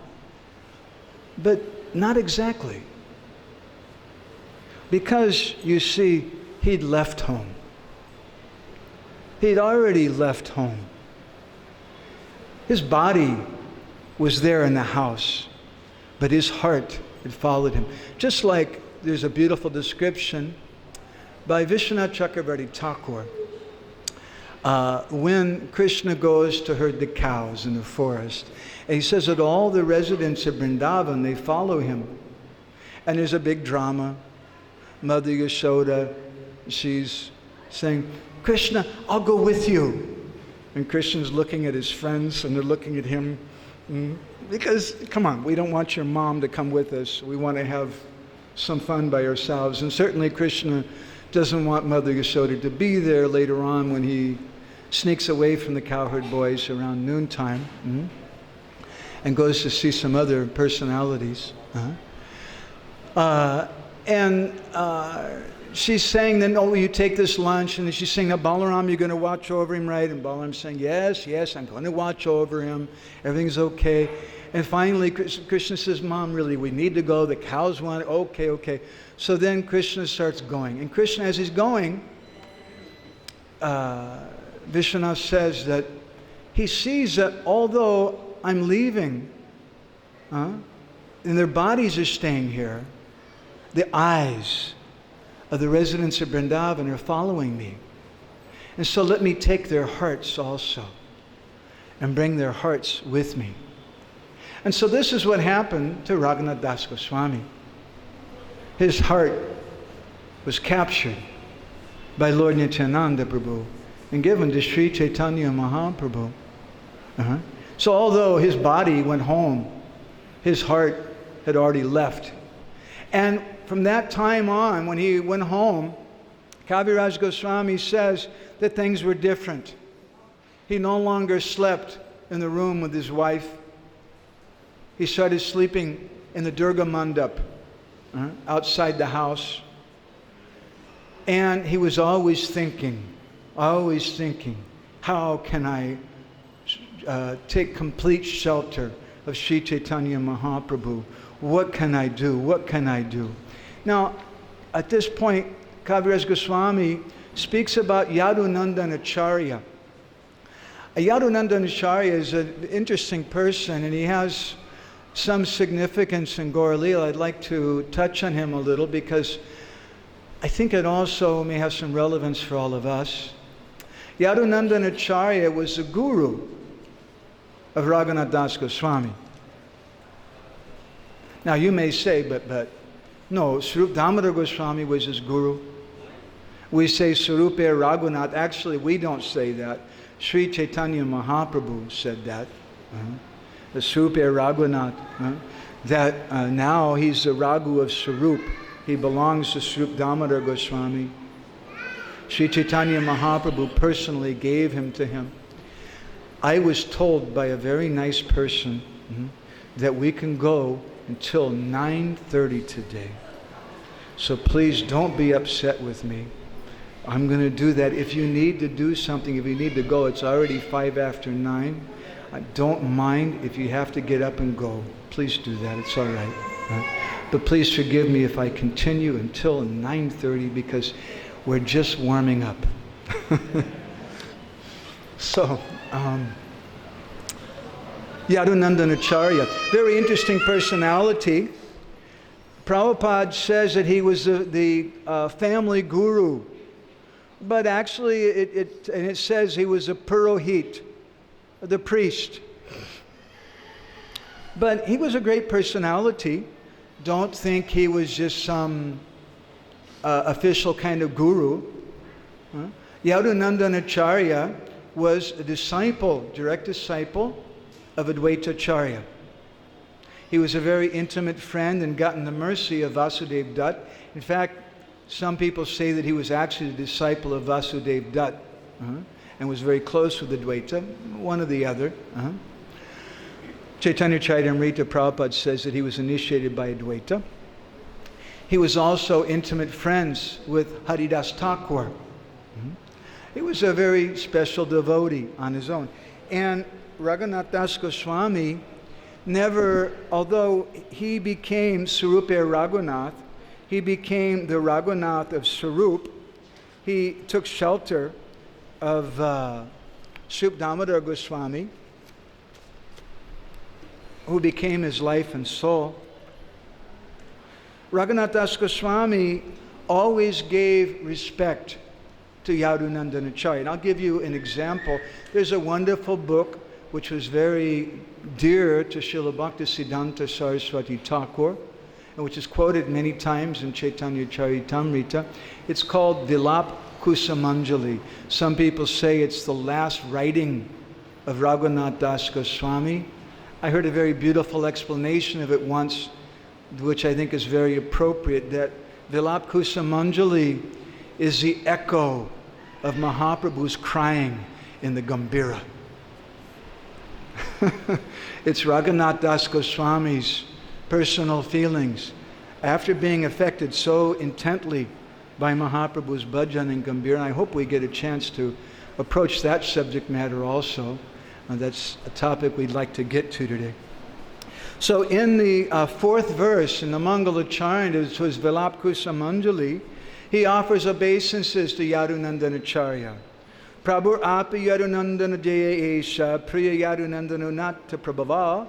But not exactly. Because, you see, he'd left home. He'd already left home. His body was there in the house, but his heart had followed him. Just like there's a beautiful description by Vishwanath Chakravarti Thakur when Krishna goes to herd the cows in the forest. And he says that all the residents of Vrindavan, they follow him. And there's a big drama. Mother Yashoda, she's saying, Krishna, I'll go with you. And Krishna's looking at his friends and they're looking at him. Because, come on, we don't want your mom to come with us. We want to have some fun by ourselves. And certainly Krishna doesn't want Mother Yashoda to be there later on when he sneaks away from the cowherd boys around noontime and goes to see some other personalities. She's saying then, oh, you take this lunch, and then she's saying, now Balaram, you're going to watch over him, right? And Balaram's saying, yes, I'm going to watch over him. Everything's okay. And finally, Krishna says, Mom, really, we need to go. The cows want it. Okay. So then Krishna starts going. And Krishna, as he's going, Vishwanath says that he sees that although I'm leaving, and their bodies are staying here, the eyes of the residents of Vrindavan are following me. And so let me take their hearts also and bring their hearts with me. And so this is what happened to Raghunath Das Goswami. His heart was captured by Lord Nityananda Prabhu and given to Sri Chaitanya Mahaprabhu. So although his body went home, his heart had already left. And from that time on, when he went home, Kaviraj Goswami says that things were different. He no longer slept in the room with his wife. He started sleeping in the Durga Mandap outside the house. And he was always thinking, how can I take complete shelter of Sri Chaitanya Mahaprabhu? What can I do? Now, at this point, Kaviraj Goswami speaks about Yadunandan Acharya. Yadunandan Acharya is an interesting person, and he has some significance in Gaur Leela. I'd like to touch on him a little because I think it also may have some relevance for all of us. Yadunandan Acharya was the guru of Raghunath Das Goswami. Now you may say, but no, Swarup Damodar Goswami was his guru. We say Swarupa Raghunath. Actually, we don't say that. Sri Chaitanya Mahaprabhu said that. The Swarupa Raghunath. That now he's the Raghu of Swarup. He belongs to Swarup Damodar Goswami. Sri Chaitanya Mahaprabhu personally gave him to him. I was told by a very nice person that we can go until 9:30 today. So please don't be upset with me. I'm going to do that. If you need to do something, if you need to go, it's already 5 after 9. I don't mind if you have to get up and go. Please do that. It's all right. But please forgive me if I continue until 9:30 because we're just warming up. So, Yadunandan Acharya, very interesting personality. Prabhupada says that he was the family guru, but actually it says he was a Purohit, the priest. But he was a great personality. Don't think he was just some official kind of guru. Yadunandanacharya was a disciple, direct disciple of Advaita Acharya. He was a very intimate friend and gotten the mercy of Vasudev Dutt. In fact, some people say that he was actually a disciple of Vasudev Dutt and was very close with Advaita, one or the other. Chaitanya Charitamrita Prabhupada says that he was initiated by Advaita. He was also intimate friends with Haridas Thakur. He was a very special devotee on his own. And Raghunath Das Goswami never, although he became Sarupa Raghunath, he became the Raghunath of Sarup. He took shelter of Sup Damodar Goswami, who became his life and soul. Raghunath Das Goswami always gave respect to Yadunandanacharya. And I'll give you an example. There's a wonderful book which was very dear to Srila Bhaktisiddhanta Saraswati Thakur, and which is quoted many times in Chaitanya Charitamrita. It's called Vilap Kusumanjali. Some people say it's the last writing of Raghunath Das Goswami. I heard a very beautiful explanation of it once, which I think is very appropriate, that Vilap Kusumanjali is the echo of Mahaprabhu's crying in the Gambhira. It's Raghunath Das Goswami's personal feelings after being affected so intently by Mahaprabhu's bhajan and Gambhira. I hope we get a chance to approach that subject matter also. That's a topic we'd like to get to today. So in the fourth verse in the Mangalacharya, which was Vilap Kusumanjali, he offers obeisances to Yadunandanacharya. Prabhu api Yadunandana jaya esha priya Yadunandana natta prabhava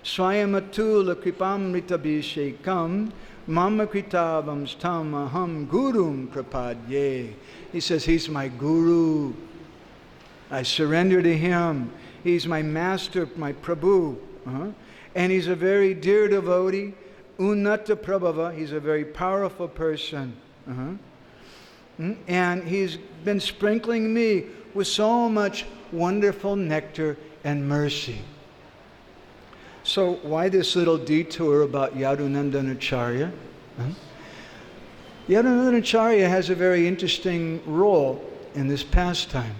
swayamatula kripamrita bhishekam mama kritavam stam aham gurum prapadye. He says, he's my guru. I surrender to him. He's my master, my Prabhu. And he's a very dear devotee. Unnata Prabhava. He's a very powerful person. And he's been sprinkling me with so much wonderful nectar and mercy. So why this little detour about Yadunandanacharya? Yadunandanacharya has a very interesting role in this pastime,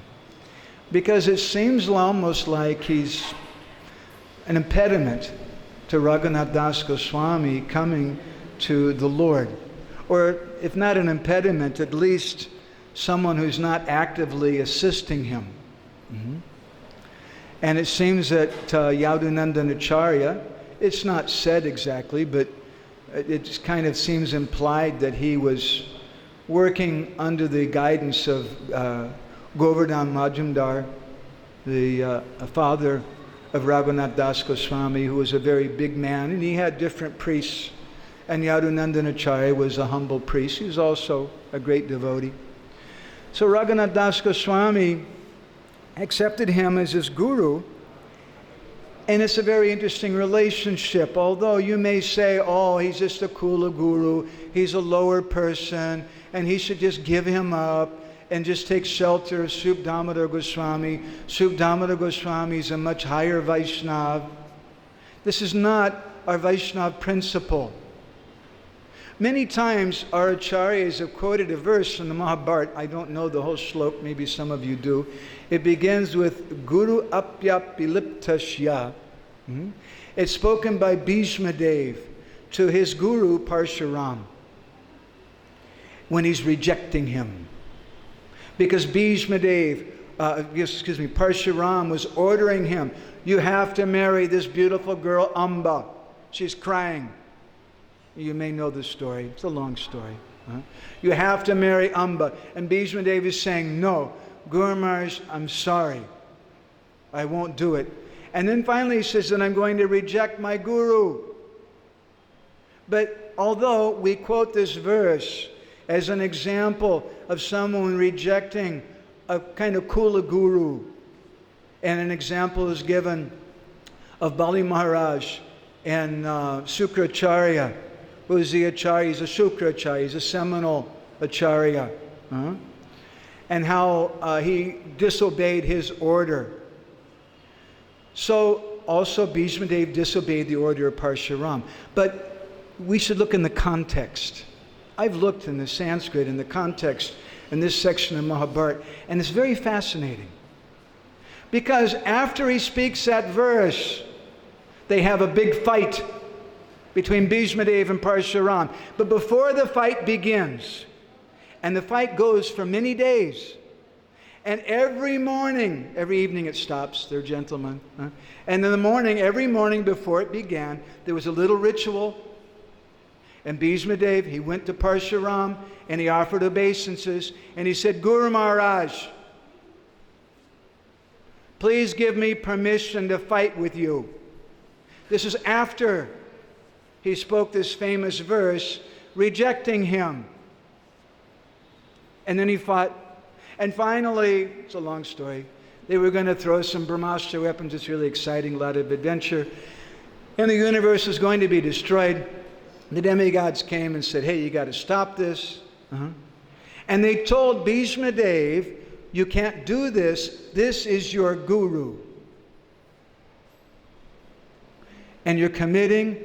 because it seems almost like he's an impediment to Raghunath Das Goswami coming to the Lord. Or if not an impediment, at least someone who's not actively assisting him. And it seems that Yadunandanacharya, it's not said exactly, but it kind of seems implied that he was working under the guidance of Govardhan Majumdar, the father of Raghunath Das Goswami, who was a very big man, and he had different priests. And Yadunandanacharya was a humble priest. He was also a great devotee. So Raghunath Das Goswami accepted him as his guru, and it's a very interesting relationship. Although you may say, oh, he's just a Kula guru, he's a lower person, and he should just give him up and just take shelter of Sup Damodar Goswami. Sup Damodar Goswami is a much higher Vaishnava. This is not our Vaishnava principle. Many times our acharyas have quoted a verse from the Mahabharata. I don't know the whole shlok, maybe some of you do. It begins with Guru Apyapiliptasya. It's spoken by Bhishma Dev to his guru Parshuram when he's rejecting him. Because Bhishma Dev, Parshuram was ordering him, you have to marry this beautiful girl Amba. She's crying. You may know the story. It's a long story. You have to marry Amba. And Bhishma Dev is saying, no, Guru Maharaj, I'm sorry. I won't do it. And then finally he says that I'm going to reject my guru. But although we quote this verse as an example of someone rejecting a kind of Kula guru, and an example is given of Bali Maharaj and Sukracharya, who is the Acharya. He's a Sukracharya, he's a seminal Acharya. And how he disobeyed his order. So also Bhishmadev disobeyed the order of Parshuram. But we should look in the context. I've looked in the Sanskrit, in the context, in this section of Mahabharata, and it's very fascinating. Because after he speaks that verse, they have a big fight between Bhishmadev and Parshuram. But before the fight begins, and the fight goes for many days, and every morning, every evening it stops, they're gentlemen. And in the morning, every morning before it began, there was a little ritual. And Bhishmadev, he went to Parshuram and he offered obeisances. And he said, Guru Maharaj, please give me permission to fight with you. This is after he spoke this famous verse, rejecting him. And then he fought. And finally, it's a long story, they were going to throw some Brahmastra weapons. It's really exciting, a lot of adventure. And the universe is going to be destroyed. The demigods came and said, hey, you got to stop this. And they told Bhishmadev, you can't do this. This is your guru. And you're committing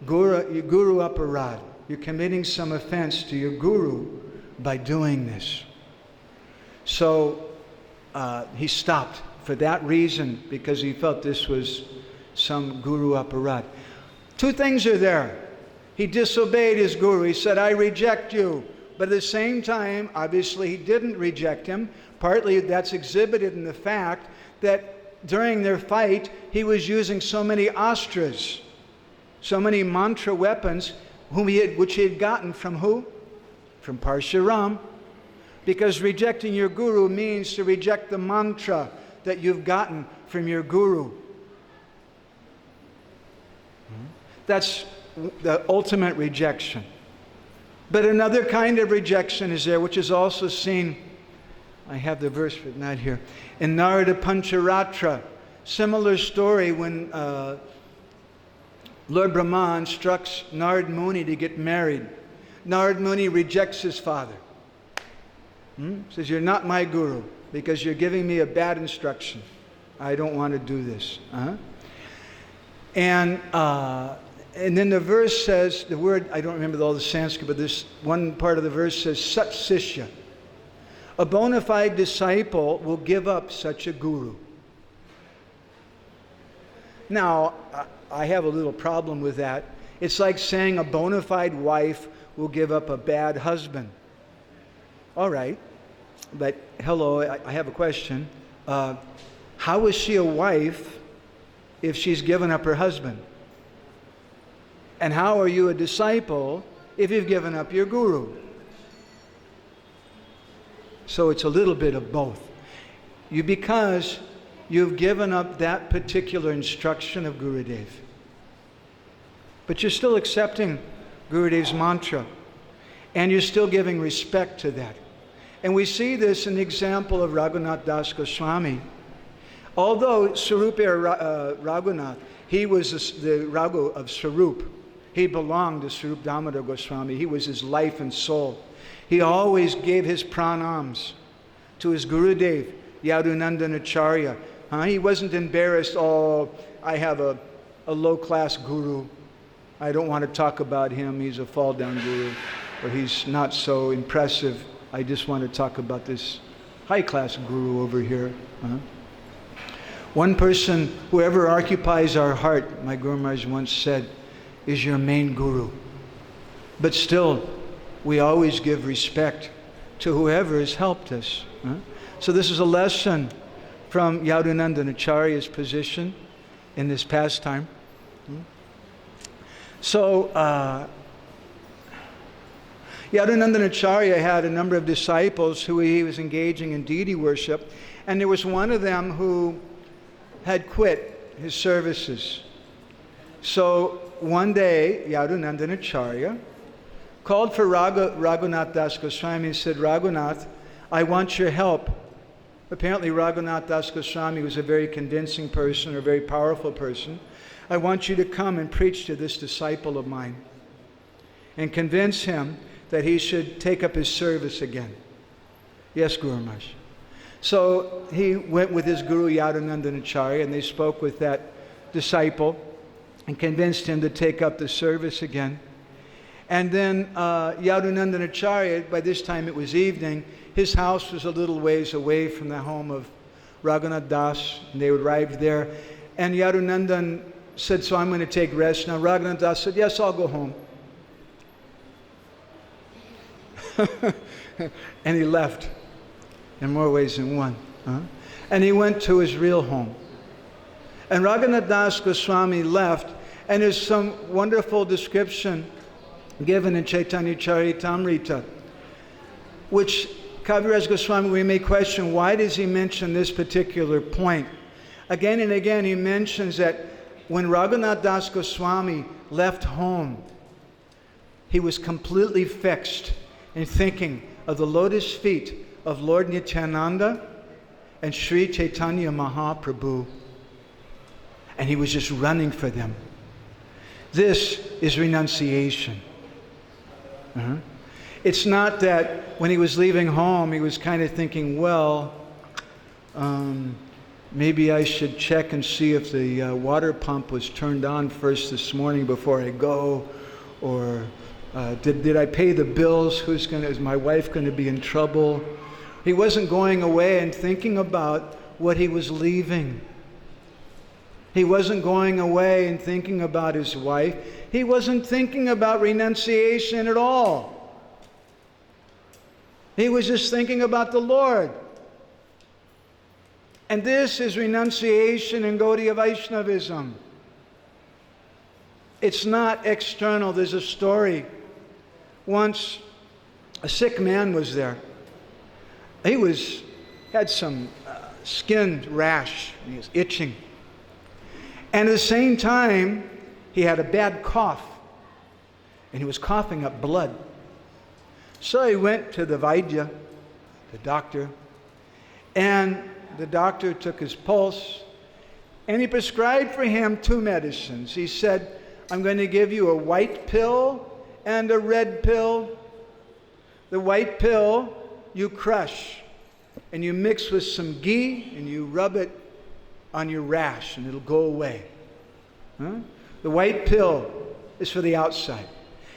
guru aparad. You're committing some offense to your guru by doing this. So he stopped for that reason, because he felt this was some guru aparad. Two things are there. He disobeyed his guru. He said, I reject you. But at the same time, obviously he didn't reject him. Partly that's exhibited in the fact that during their fight, he was using so many astras, so many mantra weapons, which he had gotten from who? From Parshuram. Because rejecting your guru means to reject the mantra that you've gotten from your guru. That's the ultimate rejection. But another kind of rejection is there, which is also seen, I have the verse but not here, in Narada Pancharatra. Similar story when Lord Brahma instructs Narad Muni to get married. Narad Muni rejects his father. Says, you're not my guru because you're giving me a bad instruction. I don't want to do this. And then the verse says, the word, I don't remember all the Sanskrit, but this one part of the verse says, Sat Sishya. A bona fide disciple will give up such a guru. Now, I have a little problem with that. It's like saying a bona fide wife will give up a bad husband. All right, but hello, I have a question. How is she a wife if she's given up her husband? And how are you a disciple if you've given up your guru? So it's a little bit of both. Because you've given up that particular instruction of Gurudev. But you're still accepting Gurudev's mantra. And you're still giving respect to that. And we see this in the example of Raghunath Das Goswami. Although Swarupa Raghunath, he was the Raghu of Swarup. He belonged to Swarup Damodar Goswami. He was his life and soul. He always gave his pranams to his Gurudev, Yadunandan Acharya. He wasn't embarrassed, oh, I have a low-class guru. I don't want to talk about him. He's a fall-down guru. Or he's not so impressive. I just want to talk about this high-class guru over here. One person, whoever occupies our heart, my Guru Maharaj once said, is your main guru. But still, we always give respect to whoever has helped us. So this is a lesson from Yadunandan Acharya's position in this pastime. So, Yadunandan Acharya had a number of disciples who he was engaging in deity worship, and there was one of them who had quit his services. So one day, Yadunandanacharya called for Raghunath Das Goswami and said, Raghunath, I want your help. Apparently Raghunath Das Goswami was a very convincing person, or a very powerful person. I want you to come and preach to this disciple of mine and convince him that he should take up his service again. Yes, Guru Maharaj. So he went with his Guru Yadunandanacharya, and they spoke with that disciple and convinced him to take up the service again. And then Yadunandanacharya, by this time it was evening, his house was a little ways away from the home of Raghunath Das, and they arrived there. And Yadunandan said, so I'm going to take rest. Now Raghunath Das said, yes, I'll go home. And he left in more ways than one. And he went to his real home. And Raghunath Das Goswami left, and there's some wonderful description given in Chaitanya Charitamrita, which Kaviraj Goswami, we may question, why does he mention this particular point? Again and again he mentions that when Raghunath Das Goswami left home, he was completely fixed in thinking of the lotus feet of Lord Nityananda and Sri Chaitanya Mahaprabhu. And he was just running for them. This is renunciation. It's not that when he was leaving home, he was kind of thinking, well, maybe I should check and see if the water pump was turned on first this morning before I go, or did I pay the bills? Is my wife going to be in trouble? He wasn't going away and thinking about what he was leaving. He wasn't going away and thinking about his wife. He wasn't thinking about renunciation at all. He was just thinking about the Lord. And this is renunciation in Gaudiya Vaishnavism. It's not external. There's a story. Once a sick man was there. He had some skin rash. He was itching. And at the same time, he had a bad cough. And he was coughing up blood. So he went to the Vaidya, the doctor, and the doctor took his pulse, and he prescribed for him 2 medicines. He said, I'm going to give you a white pill and a red pill. The white pill you crush, and you mix with some ghee, and you rub it on your rash, and it'll go away. The white pill is for the outside.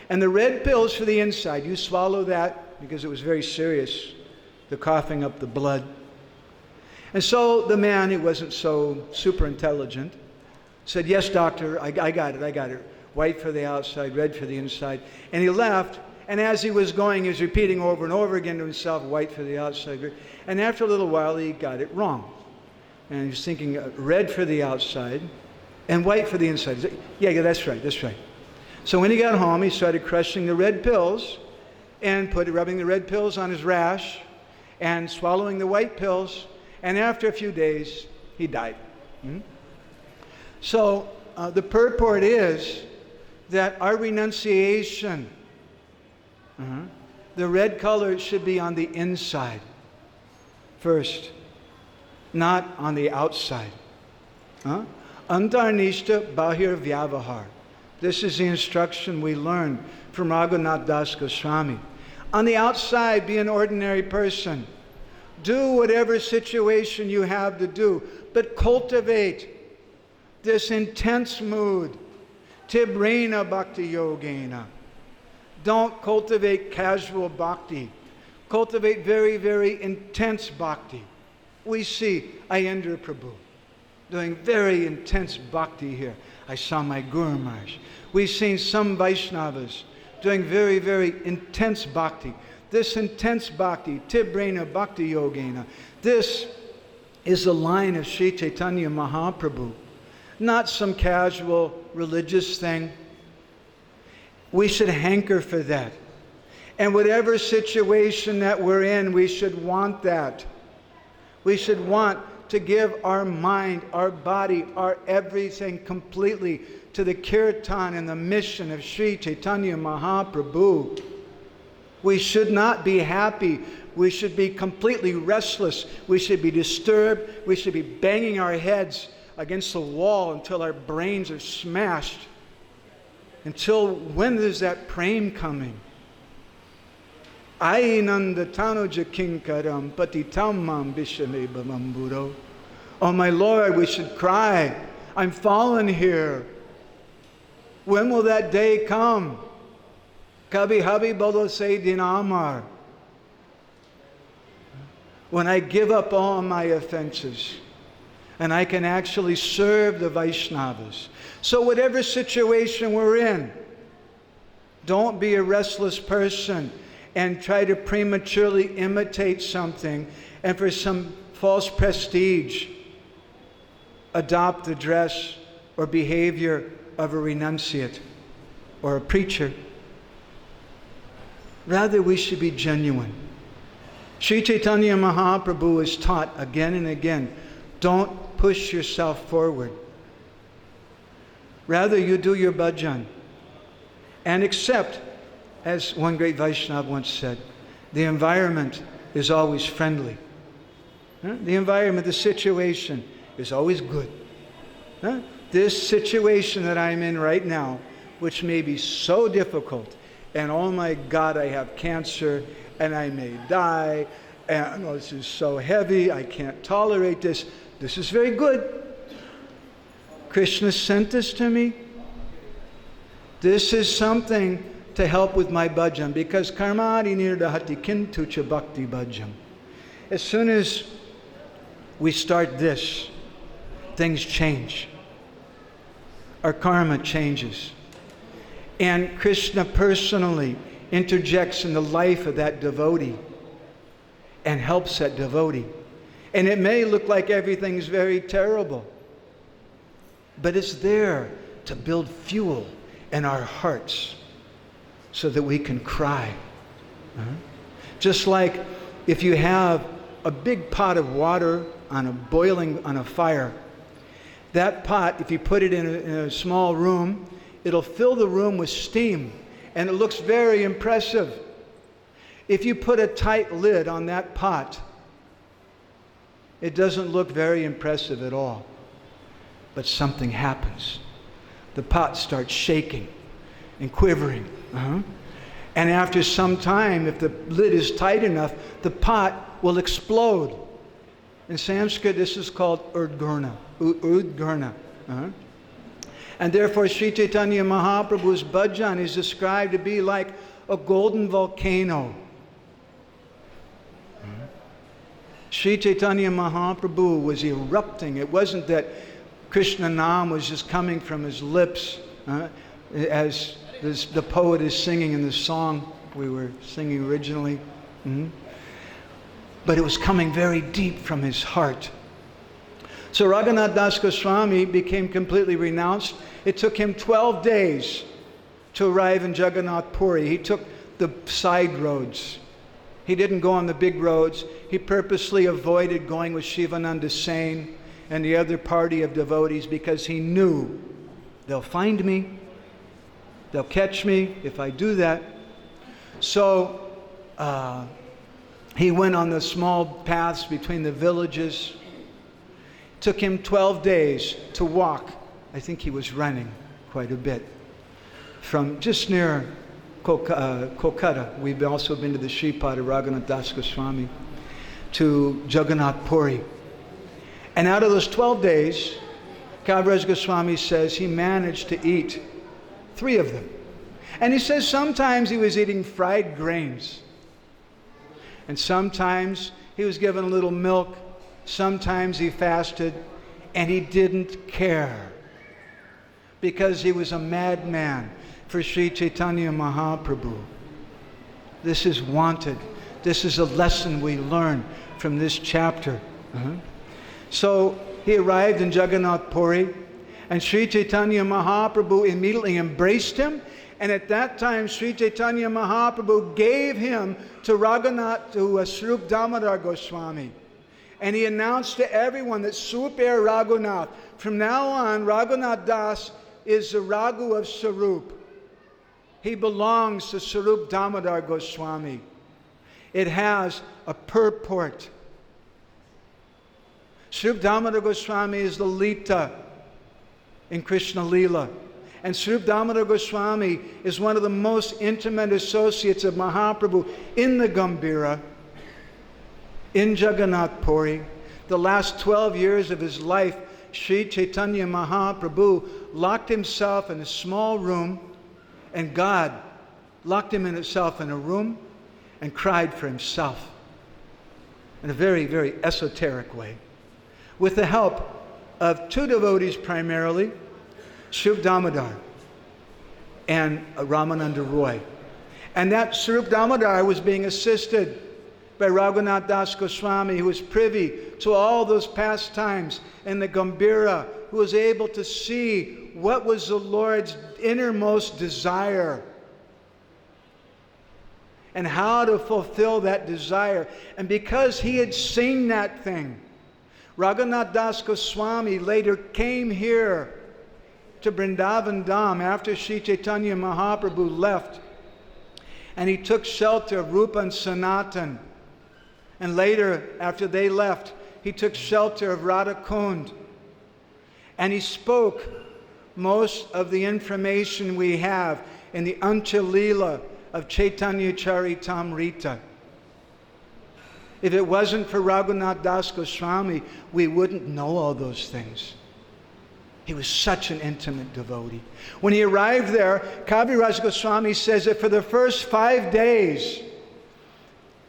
And the red pill is for the inside. You swallow that because it was very serious, the coughing up the blood. And so the man, he wasn't so super intelligent, said, yes, doctor, I got it. White for the outside, red for the inside. And he left, and as he was going, he was repeating over and over again to himself, white for the outside. And after a little while, he got it wrong. And he was thinking red for the outside and white for the inside. He said, yeah, that's right. So when he got home, he started crushing the red pills and rubbing the red pills on his rash and swallowing the white pills. And after a few days, he died. So the purport is that our renunciation, the red color should be on the inside first, not on the outside. Antarnishta bahir vyavahar. This is the instruction we learn from Raghunath Das Goswami. On the outside, be an ordinary person. Do whatever situation you have to do, but cultivate this intense mood. Tibrena bhakti-yogena. Don't cultivate casual bhakti. Cultivate very, very intense bhakti. We see Ayendra Prabhu doing very intense bhakti here. I saw my Guru Maharaj. We've seen some Vaishnavas doing very, very intense bhakti. This intense bhakti, Tibrena bhakti-yogena, this is the line of Sri Chaitanya Mahaprabhu, not some casual religious thing. We should hanker for that. And whatever situation that we're in, we should want that. We should want to give our mind, our body, our everything completely to the kirtan and the mission of Sri Chaitanya Mahaprabhu. We should not be happy. We should be completely restless. We should be disturbed. We should be banging our heads against the wall until our brains are smashed. Until when is that prem coming? Ainandatanoja kinkaram patitamam bishame bhamamburo. Oh my Lord, we should cry. I'm fallen here. When will that day come? Kabhi habi bolo se din amar. When I give up all my offenses and I can actually serve the Vaishnavas. So whatever situation we're in, don't be a restless person and try to prematurely imitate something and for some false prestige adopt the dress or behavior of a renunciate or a preacher. Rather, we should be genuine. Sri Chaitanya Mahaprabhu is taught again and again, don't push yourself forward. Rather, you do your bhajan and accept, as one great Vaishnava once said, the environment is always friendly. The environment, the situation is always good. This situation that I'm in right now, which may be so difficult, and oh my God, I have cancer, and I may die, and oh, this is so heavy, I can't tolerate this. This is very good. Krishna sent this to me. This is something to help with my bhajan, because karmani nirdahati kintu cha bhakti bhajan. As soon as we start this, things change. Our karma changes. And Krishna personally interjects in the life of that devotee and helps that devotee. And it may look like everything's very terrible, but it's there to build fuel in our hearts so that we can cry. Just like if you have a big pot of water on a fire, that pot, if you put it in a small room, it'll fill the room with steam, and it looks very impressive. If you put a tight lid on that pot, it doesn't look very impressive at all. But something happens. The pot starts shaking and quivering. And after some time, if the lid is tight enough, the pot will explode. In Sanskrit, this is called udgurna. And therefore, Sri Chaitanya Mahaprabhu's bhajan is described to be like a golden volcano. Sri Chaitanya Mahaprabhu was erupting. It wasn't that Krishna Nam was just coming from his lips, as the poet is singing in the song we were singing originally. But it was coming very deep from his heart. So Raghunath Das Goswami became completely renounced. It took him 12 days to arrive in Jagannath Puri. He took the side roads. He didn't go on the big roads. He purposely avoided going with Shivananda Sain and the other party of devotees because he knew they'll find me, they'll catch me if I do that. So he went on the small paths between the villages. Took him 12 days to walk. I think he was running quite a bit. From just near Kolkata, we've also been to the Shripad of Raghunath Das Goswami, to Jagannath Puri. And out of those 12 days, Kaviraj Goswami says he managed to eat 3 of them. And he says sometimes he was eating fried grains. And sometimes he was given a little milk. Sometimes he fasted, and he didn't care because he was a madman for Sri Chaitanya Mahaprabhu. This is wanted. This is a lesson we learn from this chapter. So he arrived in Jagannath Puri, and Sri Chaitanya Mahaprabhu immediately embraced him. And at that time, Sri Chaitanya Mahaprabhu gave him to Raghunath, to Swarup Damodar Goswami. And he announced to everyone that Swarup Raghunath, from now on, Raghunath Das is the Raghu of Swarup. He belongs to Swarup Damodar Goswami. It has a purport. Swarup Damodar Goswami is the Lita in Krishna Lila. And Swarup Damodar Goswami is one of the most intimate associates of Mahaprabhu in the Gambhira, in Jagannath Puri. The last 12 years of his life, Sri Chaitanya Mahaprabhu locked himself in a small room, and God locked him in himself in a room and cried for himself in a very, very esoteric way, with the help of two devotees primarily, Swarup Damodar and Ramananda Roy. And that Swarup Damodar was being assisted by Raghunath Das Goswami, who was privy to all those pastimes in the Gambhira, who was able to see what was the Lord's innermost desire and how to fulfill that desire. And because he had seen that thing, Raghunath Das Goswami later came here to Vrindavan Dham after Sri Chaitanya Mahaprabhu left, and he took shelter of Rupa and Sanatan. And later, after they left, he took shelter of Radha Kund. And he spoke most of the information we have in the Antya-lila of Chaitanya Charitamrita. If it wasn't for Raghunath Das Goswami, we wouldn't know all those things. He was such an intimate devotee. When he arrived there, Kaviraj Goswami says that for the first 5 days,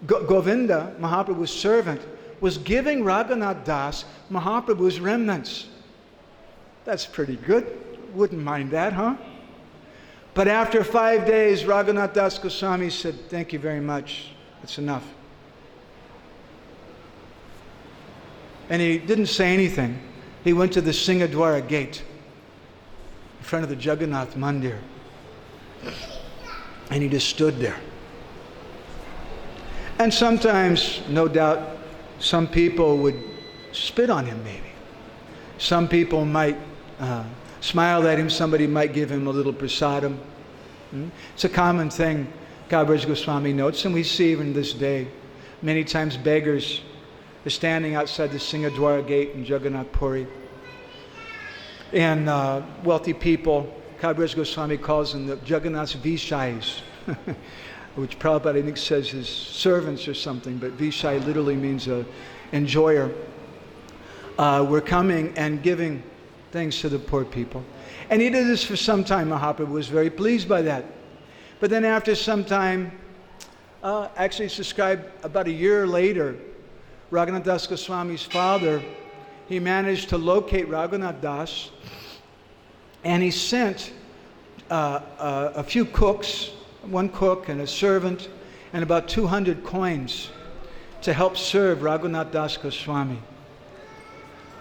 Govinda, Mahaprabhu's servant, was giving Raghunath Das Mahaprabhu's remnants. That's pretty good. Wouldn't mind that, huh? But after 5 days, Raghunath Das Goswami said, "Thank you very much. That's enough." And he didn't say anything. He went to the Singadwara gate in front of the Jagannath Mandir. And he just stood there. And sometimes, no doubt, some people would spit on him maybe. Some people might smile at him. Somebody might give him a little prasadam. It's a common thing, Kaviraj Goswami notes, and we see even this day. Many times beggars are standing outside the Singadwara gate in Jagannath Puri. And wealthy people, Kaviraj Goswami calls them the Jagannath's Vishais, which Prabhupada I think says his servants or something, but Vishai literally means enjoyer. Were coming and giving things to the poor people. And he did this for some time. Mahaprabhu was very pleased by that. But then after some time, actually it's described about a year later, Raghunath Das Goswami's father, he managed to locate Raghunath Das, and he sent a few cooks, one cook and a servant, and about 200 coins to help serve Raghunath Das Goswami.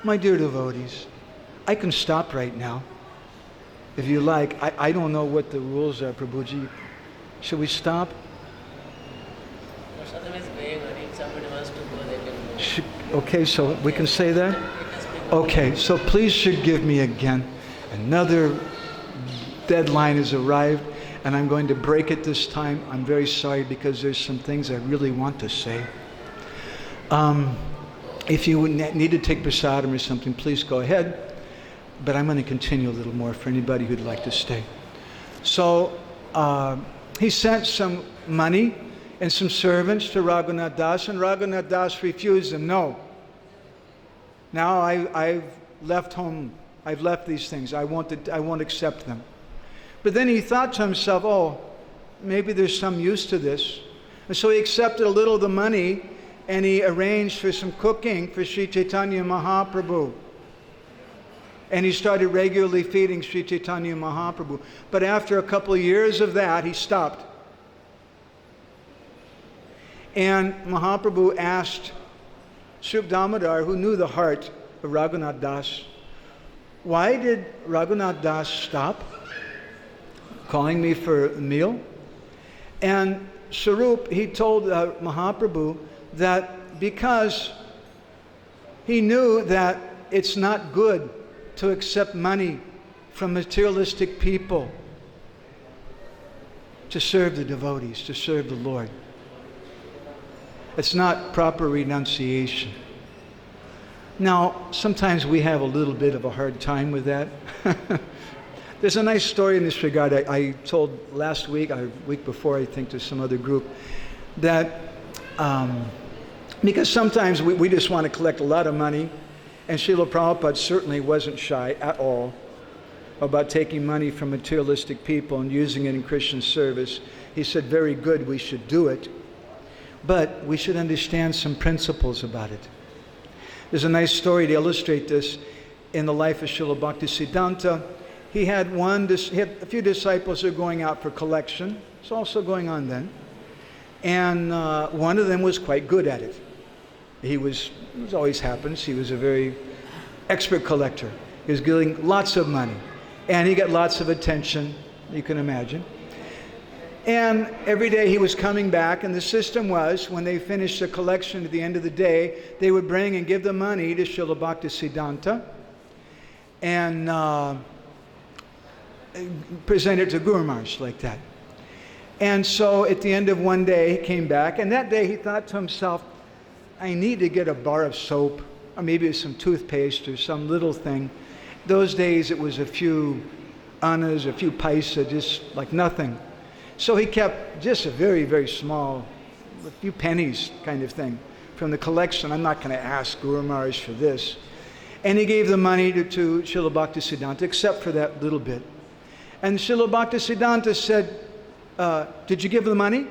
My dear devotees, I can stop right now if you like. I don't know what the rules are, Prabhuji. Should we stop? Okay, so we can say that? Okay, so please forgive me again. Another deadline has arrived, and I'm going to break it this time. I'm very sorry because there's some things I really want to say. If you need to take prasadam or something, please go ahead. But I'm going to continue a little more for anybody who'd like to stay. So he sent some money and some servants to Raghunath Das, and Raghunath Das refused them. No. Now I've left home. I've left these things. I won't accept them. But then he thought to himself, oh, maybe there's some use to this. And so he accepted a little of the money, and he arranged for some cooking for Sri Chaitanya Mahaprabhu. And he started regularly feeding Sri Chaitanya Mahaprabhu. But after a couple of years of that, he stopped. And Mahaprabhu asked Swarup Damodar, who knew the heart of Raghunath Das, why did Raghunath Das stop calling me for a meal? And Swarup, he told Mahaprabhu that because He knew that it's not good to accept money from materialistic people to serve the devotees, to serve the Lord. It's not proper renunciation. Now, sometimes we have a little bit of a hard time with that. There's a nice story in this regard I told last week, or week before, I think, to some other group, that because sometimes we just want to collect a lot of money, and Srila Prabhupada certainly wasn't shy at all about taking money from materialistic people and using it in Christian service. He said, very good, we should do it, but we should understand some principles about it. There's a nice story to illustrate this in the life of Srila Bhaktisiddhanta. He had a few disciples who were going out for collection. It's also going on then. And one of them was quite good at it. It always happens, he was a very expert collector. He was getting lots of money. And he got lots of attention, you can imagine. And every day he was coming back, and the system was, when they finished the collection at the end of the day, they would bring and give the money to Srila Bhaktisiddhanta and present it to Guru Maharaj like that. And so at the end of one day, he came back, and that day he thought to himself, I need to get a bar of soap, or maybe some toothpaste or some little thing. Those days it was a few annas, a few paisa, just like nothing. So he kept just a very, very small, a few pennies kind of thing from the collection. I'm not going to ask Guru Maharaj for this. And he gave the money to Srila Bhaktisiddhanta, except for that little bit. And Srila Bhaktisiddhanta said, did you give the money? He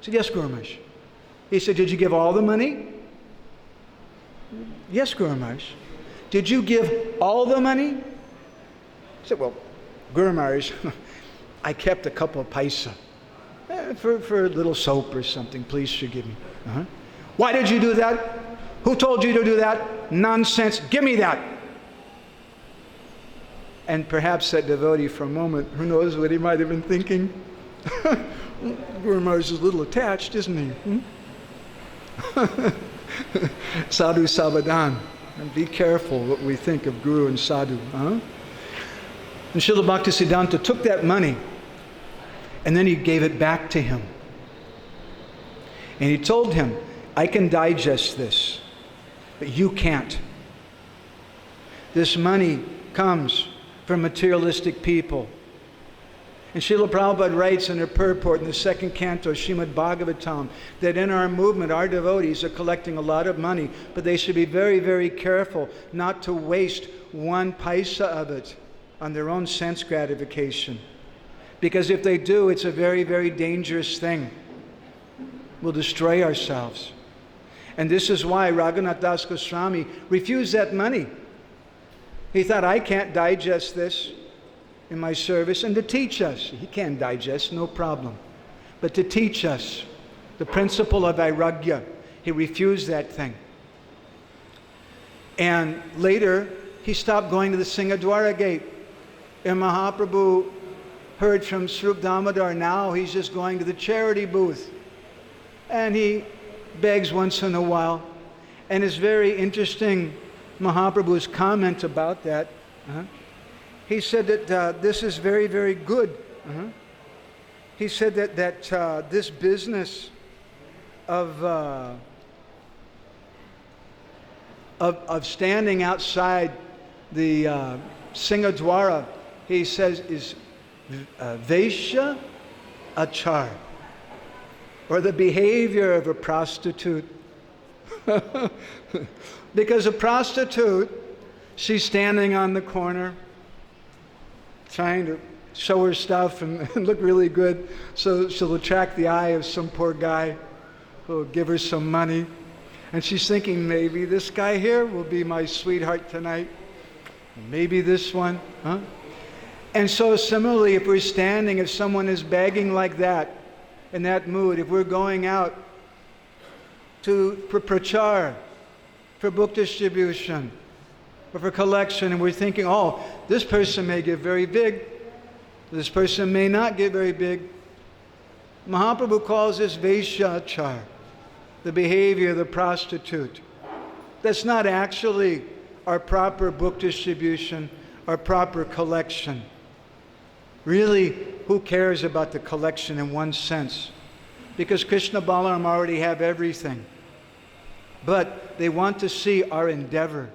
said, yes, Guru Maharaj. He said, did you give all the money? Yes, Guru Maharaj. Did you give all the money? He said, well, Guru Maharaj, I kept a couple of paisa for a little soap or something. Please forgive me. Why did you do that? Who told you to do that? Nonsense. Give me that. And perhaps that devotee for a moment, who knows what he might have been thinking? Guru Maharaj is a little attached, isn't he? Sadhu Sabadan. And be careful what we think of Guru and Sadhu. And Srila Bhaktisiddhanta took that money and then he gave it back to him. And he told him, I can digest this, but you can't. This money comes from materialistic people. And Srila Prabhupada writes in her purport in the second canto, Srimad Bhagavatam, that in our movement, our devotees are collecting a lot of money, but they should be very, very careful not to waste one paisa of it on their own sense gratification. Because if they do, it's a very, very dangerous thing. We'll destroy ourselves. And this is why Raghunath Das Goswami refused that money. He thought, I can't digest this in my service, and to teach us. He can digest, no problem. But to teach us the principle of vairagya, he refused that thing. And later, he stopped going to the Singadwara gate. And Mahaprabhu heard from Srup Damodar, now he's just going to the charity booth. And he begs once in a while. And it's very interesting, Mahaprabhu's comment about that. He said that this is very, very good. He said that this business of standing outside the Singadwara, he says, is Vaishya Achar, or the behavior of a prostitute. Because a prostitute, she's standing on the corner, trying to show her stuff and look really good, so she'll attract the eye of some poor guy who'll give her some money. And she's thinking, maybe this guy here will be my sweetheart tonight. Maybe this one, And so similarly, if we're standing, if someone is begging like that, in that mood, if we're going out for prachar, for book distribution, or for collection, and we're thinking, oh, this person may give very big, this person may not give very big. Mahaprabhu calls this Vaishya Achar, the behavior of the prostitute. That's not actually our proper book distribution, our proper collection. Really, who cares about the collection in one sense? Because Krishna Balaram already have everything. But they want to see our endeavor.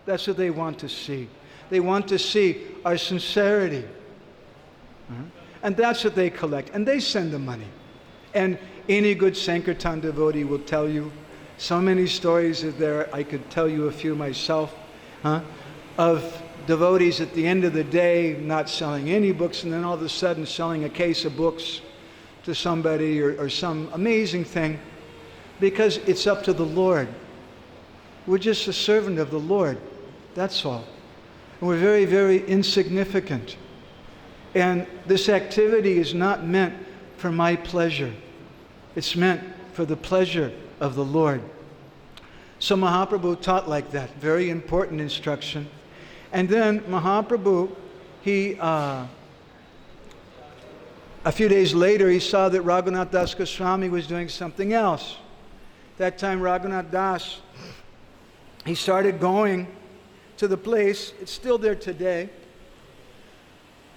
That's what they want to see. They want to see our sincerity. And that's what they collect. And they send the money. And any good Sankirtan devotee will tell you, so many stories are there, I could tell you a few myself, of devotees at the end of the day not selling any books, and then all of a sudden selling a case of books to somebody, or some amazing thing, because it's up to the Lord. We're just a servant of the Lord. That's all. And we're very, very insignificant. And this activity is not meant for my pleasure. It's meant for the pleasure of the Lord. So Mahaprabhu taught like that. Very important instruction. And then Mahaprabhu, a few days later, he saw that Raghunath Das Goswami was doing something else. That time Raghunath Das, he started going to the place, it's still there today.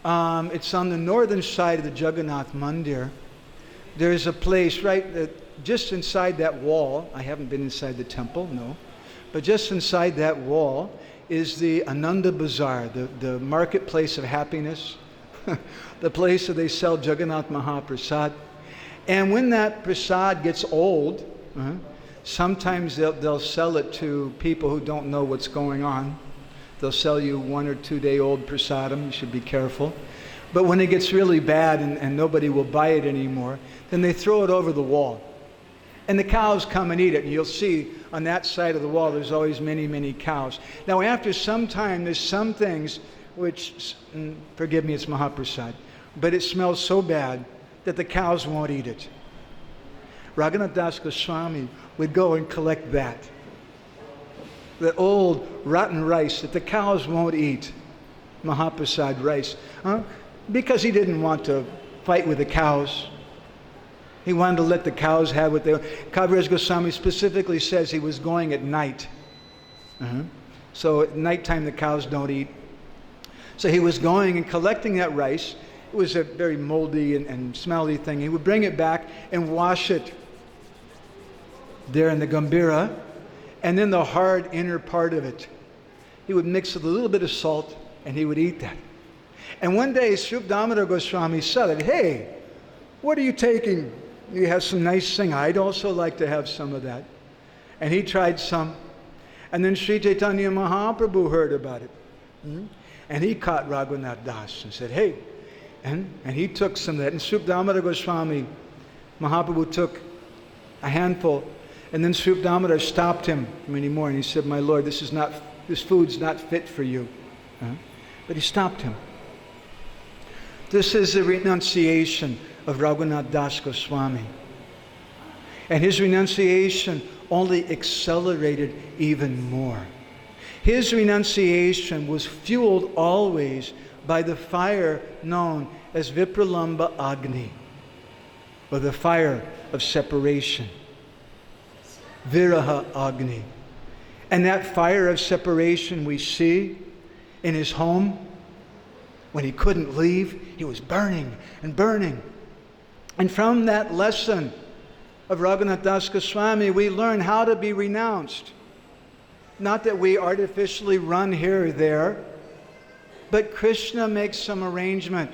It's on the northern side of the Jagannath Mandir. There's a place just inside that wall. I haven't been inside the temple, no. But just inside that wall is the Ananda Bazaar, the marketplace of happiness, the place where they sell Jagannath Mahaprasad. And when that prasad gets old, sometimes they'll sell it to people who don't know what's going on. They'll sell you 1 or 2 day old prasadam. You should be careful. But when it gets really bad and nobody will buy it anymore, then they throw it over the wall. And the cows come and eat it. And you'll see on that side of the wall, there's always many, many cows. Now, after some time, there's some things which, forgive me, it's Mahaprasad, but it smells so bad that the cows won't eat it. Raghunath Das Goswami would go and collect that. The old rotten rice that the cows won't eat. Mahaprasad rice. Because he didn't want to fight with the cows. He wanted to let the cows have what they want. Kaviraj Goswami specifically says he was going at night. So at nighttime the cows don't eat. So he was going and collecting that rice. It was a very moldy and smelly thing. He would bring it back and wash it there in the Gambhira. And then the hard inner part of it, he would mix with a little bit of salt and he would eat that. And one day Srup Damodar Goswami said, "Hey, what are you taking? You have some nice thing. I'd also like to have some of that." And he tried some. And then Sri Chaitanya Mahaprabhu heard about it. And he caught Raghunath Das and said, "Hey." And he took some of that. And Srup Damodar Goswami, Mahaprabhu took a handful. And then Srup Damodar stopped him from anymore. And he said, "My Lord, this food's not fit for you." But he stopped him. This is a renunciation of Raghunath Das Goswami. And his renunciation only accelerated even more. His renunciation was fueled always by the fire known as Vipralamba Agni, or the fire of separation. Viraha Agni. And that fire of separation we see in his home. When he couldn't leave, he was burning and burning. And from that lesson of Raghunath Das Goswami, we learn how to be renounced. Not that we artificially run here or there, but Krishna makes some arrangement.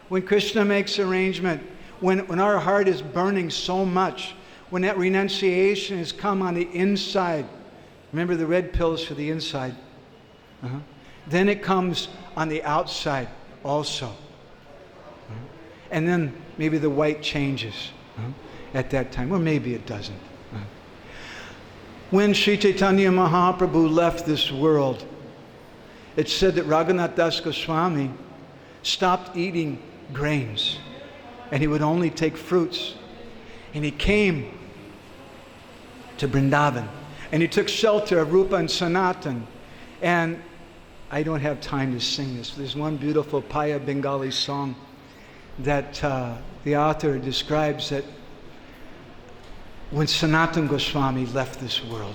When Krishna makes arrangement, when our heart is burning so much, when that renunciation has come on the inside, remember the red pills for the inside, then it comes on the outside also. And then maybe the white changes at that time, or maybe it doesn't. When Sri Chaitanya Mahaprabhu left this world, it's said that Raghunath Das Goswami stopped eating grains and he would only take fruits. And he came to Vrindavan and he took shelter of Rupa and Sanatan. And I don't have time to sing this. There's one beautiful Paya Bengali song that the author describes that when Sanatan Goswami left this world,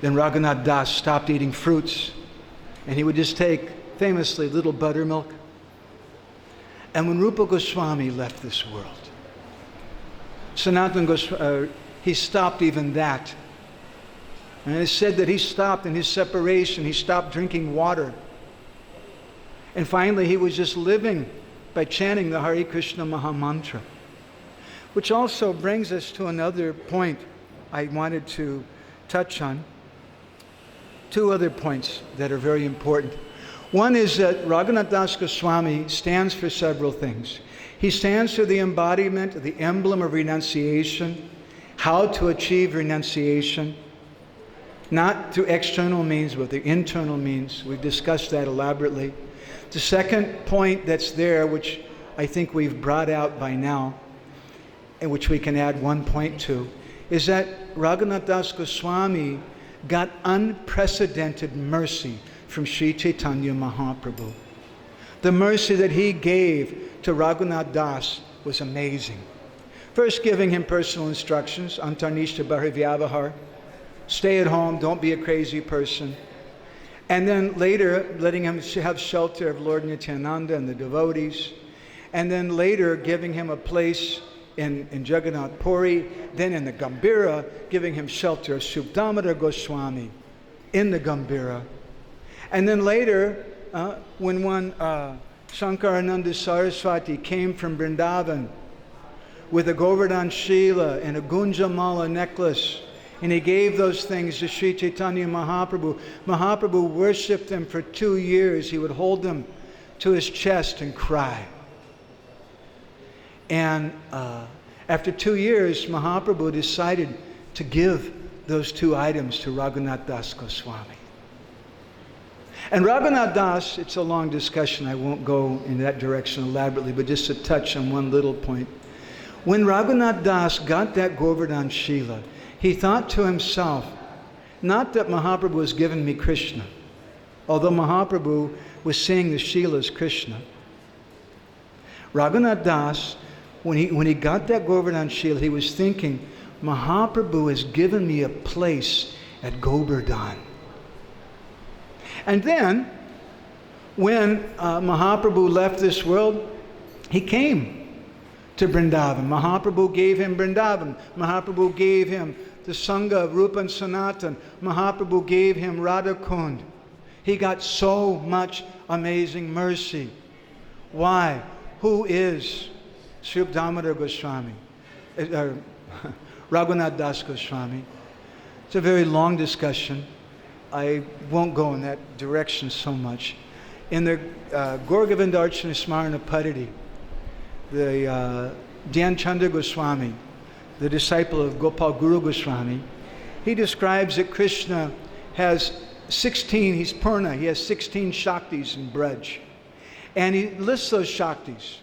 Then Raghunath Das stopped eating fruits, and he would just take, famously, little buttermilk. And when Rupa Goswami left this world, Sanatana Goswami, he stopped even that. And it said that he stopped in his separation, he stopped drinking water. And finally, he was just living by chanting the Hare Krishna Maha Mantra. Which also brings us to another point I wanted to touch on. Two other points that are very important. One is that Raghunath Das Goswami stands for several things. He stands for the embodiment, the emblem of renunciation, how to achieve renunciation, not through external means, but the internal means. We've discussed that elaborately. The second point that's there, which I think we've brought out by now, and which we can add one point to, is that Raghunath Das Goswami got unprecedented mercy from Sri Chaitanya Mahaprabhu. The mercy that he gave to Raghunath Das was amazing. First, giving him personal instructions, antarnishta bharivyavahar, stay at home, don't be a crazy person. And then later, letting him have shelter of Lord Nityananda and the devotees. And then later, giving him a place in Jagannath Puri, then in the Gambhira, giving him shelter of Subdamodar Goswami in the Gambhira. And then later, when one Shankarananda Saraswati came from Vrindavan with a Govardhan Shila and a Gunjamala necklace, and he gave those things to Sri Chaitanya Mahaprabhu. Mahaprabhu worshipped them for 2 years. He would hold them to his chest and cry. And after 2 years, Mahaprabhu decided to give those 2 items to Raghunath Das Goswami. And Raghunath Das, it's a long discussion, I won't go in that direction elaborately, but just to touch on one little point. When Raghunath Das got that Govardhan Shila, he thought to himself, not that Mahaprabhu has given me Krishna, although Mahaprabhu was saying the Shila as Krishna. Raghunath Das, when he got that Govardhan Shila, he was thinking, Mahaprabhu has given me a place at Govardhan. And then, when Mahaprabhu left this world, he came to Vrindavan. Mahaprabhu gave him Vrindavan. Mahaprabhu gave him the Sangha of Rupa and Sanatan. Mahaprabhu gave him Radhakund. He got so much amazing mercy. Why? Who is Sri Damodar Goswami? Raghunath Das Goswami. It's a very long discussion. I won't go in that direction so much. In the Gaur-Govindarchana Smarana Padati, the Dhyan Chandra Goswami, the disciple of Gopal Guru Goswami, he describes that Krishna has 16, he's Purna, he has 16 Shaktis in Braj. And he lists those Shaktis.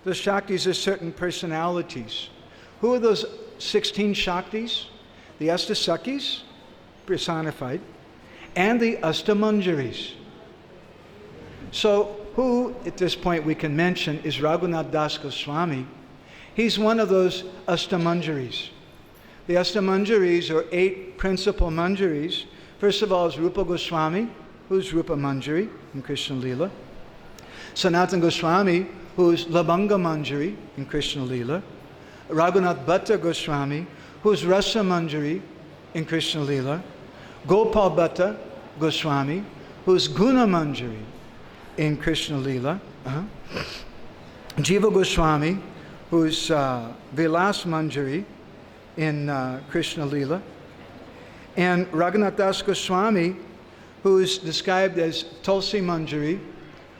Those Shaktis are certain personalities. Who are those 16 Shaktis? The Astasakis, personified, and the Astamanjaris. So who, at this point we can mention, is Raghunath Das Goswami. He's one of those Astamanjaris. The Astamanjaris are 8 principal manjaris. First of all is Rupa Goswami, who's Rupa Manjari in Krishna Lila. Sanatana Goswami, who's Labanga Manjari in Krishna Lila. Raghunath Bhatta Goswami, who's Rasa Manjari in Krishna Lila. Gopal Bhatta Goswami, who's Guna Manjari in Krishna Lila. Jiva Goswami, who's Vilas Manjari in Krishna Lila. And Raghunath Das Goswami, who's described as Tulsi Manjari,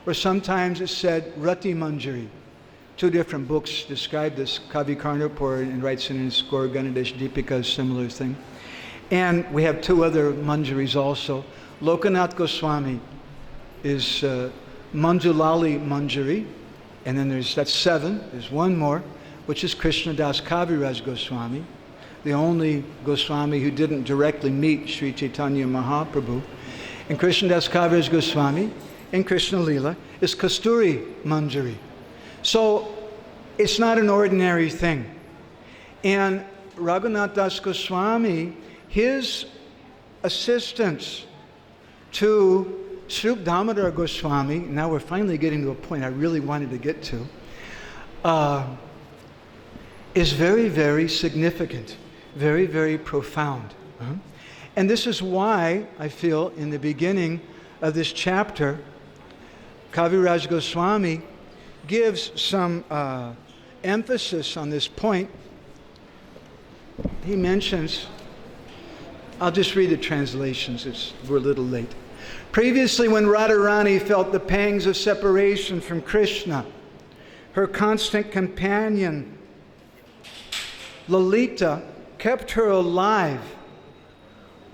or sometimes it's said Rati Manjari. 2 different books describe this. Kavi Karnapur and writes in his Gaur Ganadesh Deepika, a similar thing. And we have 2 other Manjaris also. Lokanath Goswami is Manjulali Manjari, and then that's 7. There's 1 more, which is Krishnadas Kaviraj Goswami, the only Goswami who didn't directly meet Sri Chaitanya Mahaprabhu. And Krishnadas Kaviraj Goswami in Krishna Lila is Kasturi Manjari. So it's not an ordinary thing. And Raghunath Das Goswami, his assistance to Srup Damodar Goswami. Now we're finally getting to a point I really wanted to get to. Is very, very significant, very, very profound. And this is why I feel in the beginning of this chapter, Kaviraj Goswami gives some emphasis on this point. He mentions, I'll just read the translations, we're a little late. Previously, when Radharani felt the pangs of separation from Krishna, her constant companion, Lalita, kept her alive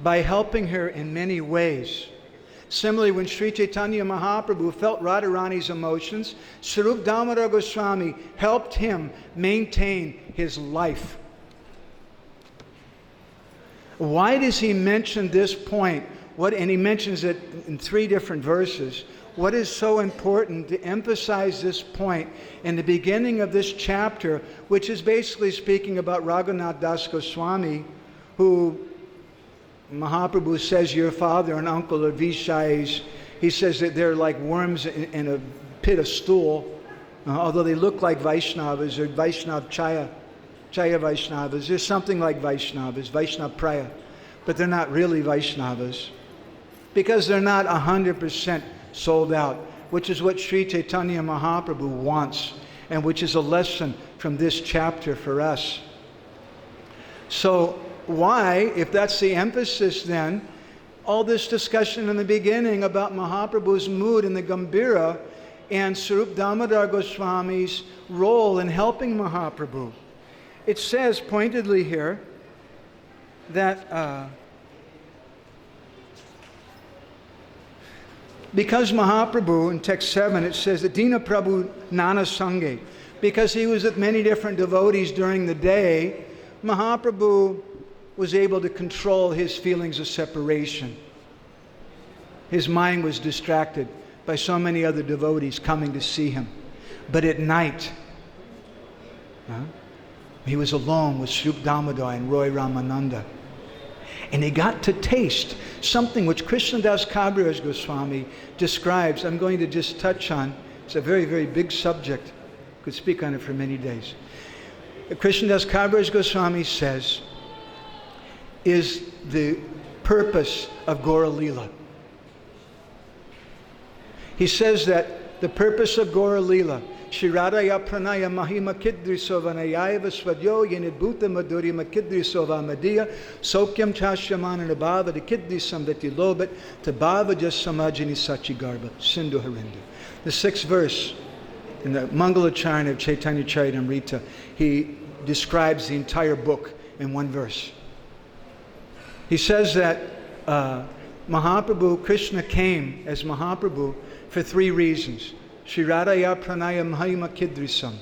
by helping her in many ways. Similarly, when Sri Chaitanya Mahaprabhu felt Radharani's emotions, Swarup Damodar Goswami helped him maintain his life. Why does he mention this point? And he mentions it in 3 different verses. What is so important to emphasize this point in the beginning of this chapter, which is basically speaking about Raghunath Das Goswami, who Mahaprabhu says your father and uncle are Vishais. He says that they're like worms in a pit of stool, although they look like Vaishnavas or Vaishnav Chaya Vaishnavas. There's something like Vaishnavas, Vaishnav Praya, but they're not really Vaishnavas because they're not 100% sold out, which is what Sri Chaitanya Mahaprabhu wants, and which is a lesson from this chapter for us. So why, if that's the emphasis then, all this discussion in the beginning about Mahaprabhu's mood in the Gambhira and Swarup Damodar Goswami's role in helping Mahaprabhu? It says pointedly here that because Mahaprabhu, in text 7, it says that Dina Prabhu Nana Sange, because he was with many different devotees during the day, Mahaprabhu was able to control his feelings of separation. His mind was distracted by so many other devotees coming to see him. But at night, he was alone with Swarup Damodar and Roy Ramananda. And he got to taste something which Krishnadas Kaviraj Goswami describes. I'm going to just touch on. It's a very, very big subject. Could speak on it for many days. Krishnadas Kaviraj Goswami says is the purpose of Gaura Leela. He says that the purpose of Gaura Leela, Shri Radhaya Pranaya Mahima Kidrisovanayaiva Swadyo Yenidbhuta Madhurima Kidrisova Madhya Sokyam Chashyaman and Abhava the Kidrisam Veti Lobit Tabhava Jasamajini Sachi Garba Sindhu Harindu. The 6th verse in the Mangalacharna of Chaitanya Charitamrita, he describes the entire book in one verse. He says that Mahaprabhu, Krishna came as Mahaprabhu for 3 reasons. Shri Radhaya Pranaya Mahima Kidrisam.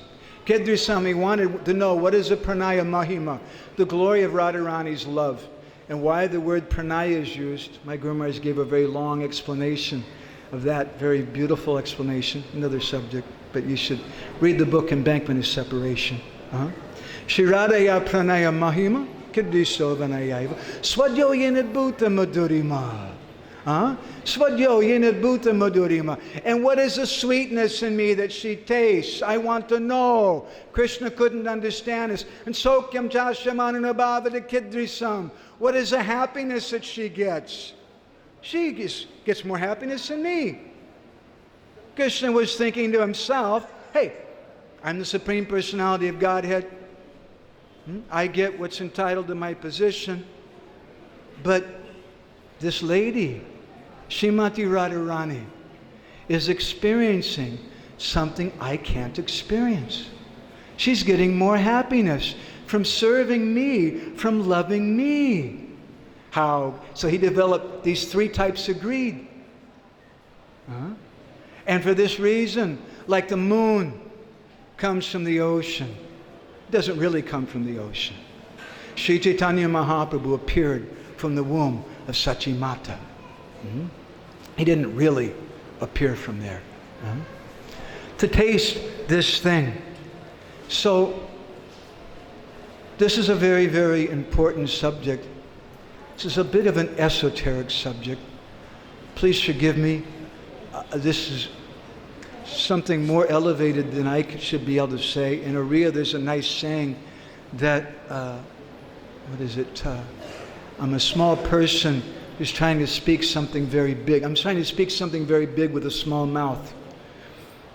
Kidrisam, he wanted to know what is the Pranaya Mahima, the glory of Radharani's love. And why the word Pranaya is used, my Guru Maharaj gave a very long explanation of that, very beautiful explanation, another subject, but you should read the book Embankment of Separation. Shri Radhaya Pranaya Mahima Kidrisovanayaiva Swadyo Yenadbhuta Madhurima. Swadyo Yenadbhuta Madhurima. And what is the sweetness in me that she tastes? I want to know. Krishna couldn't understand this. And Sokyam Chashamanana Bhavata Kidrisam. What is the happiness that she gets? She gets more happiness than me. Krishna was thinking to himself, hey, I'm the Supreme Personality of Godhead. I get what's entitled to my position. But this lady, Srimati Radharani, is experiencing something I can't experience. She's getting more happiness from serving me, from loving me. How? So he developed these 3 types of greed. And for this reason, like the moon comes from the ocean, it doesn't really come from the ocean. Sri Chaitanya Mahaprabhu appeared from the womb of Sachi Mata. He didn't really appear from there. To taste this thing. So, this is a very, very important subject. This is a bit of an esoteric subject. Please forgive me. This is something more elevated than I should be able to say. In Oriya, there's a nice saying that, I'm a small person who's trying to speak something very big. I'm trying to speak something very big with a small mouth.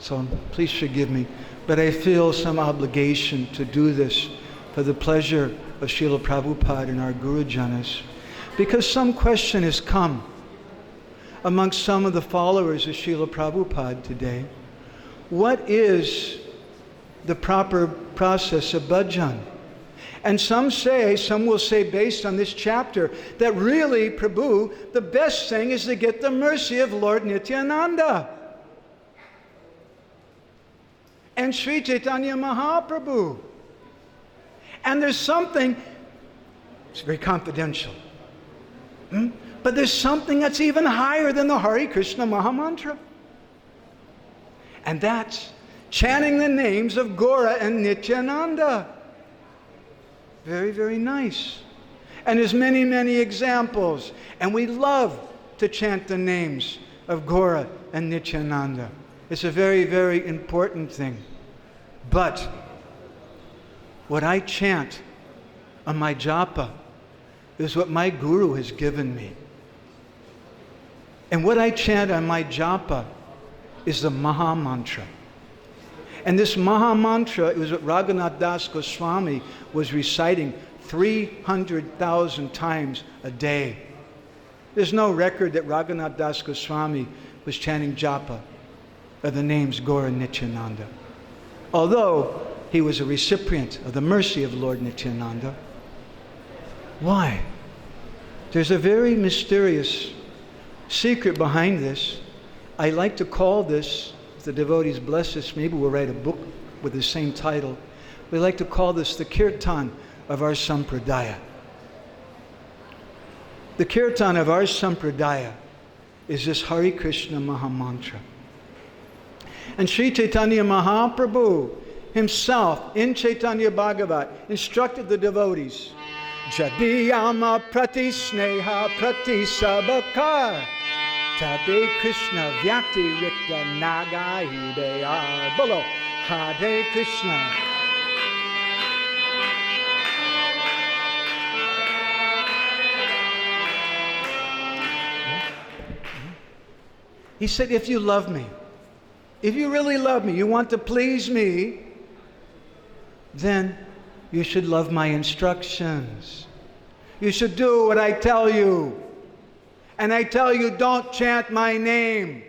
So please forgive me. But I feel some obligation to do this for the pleasure of Srila Prabhupada and our Guru Janas. Because some question has come amongst some of the followers of Srila Prabhupada today. What is the proper process of bhajan? And some will say based on this chapter, that really, Prabhu, the best thing is to get the mercy of Lord Nityananda and Sri Chaitanya Mahaprabhu. And there's something, it's very confidential, but there's something that's even higher than the Hare Krishna Mahamantra. And that's chanting the names of Gaura and Nityananda. Very, very nice. And there's many, many examples. And we love to chant the names of Gaura and Nityananda. It's a very, very important thing. But what I chant on my japa is what my Guru has given me. And what I chant on my japa is the Maha Mantra. And this Maha Mantra, it was what Raghunath Das Goswami was reciting 300,000 times a day. There's no record that Raghunath Das Goswami was chanting japa of the names Gaura and Nityananda. Although he was a recipient of the mercy of Lord Nityananda. Why? There's a very mysterious secret behind this. I like to call this, if the devotees bless us, maybe we'll write a book with the same title. We like to call this the kirtan of our sampradaya. The kirtan of our sampradaya is this Hare Krishna Mahamantra. And Sri Chaitanya Mahaprabhu himself in Chaitanya Bhagavat instructed the devotees, Jadi ama prati sneha prati sabakar Tate Krishna Vyakti Rikta Nagai Deyar Bolo Hare Krishna. He said, if you love me, if you really love me, you want to please me, then you should love my instructions. You should do what I tell you. And I tell you, don't chant my name.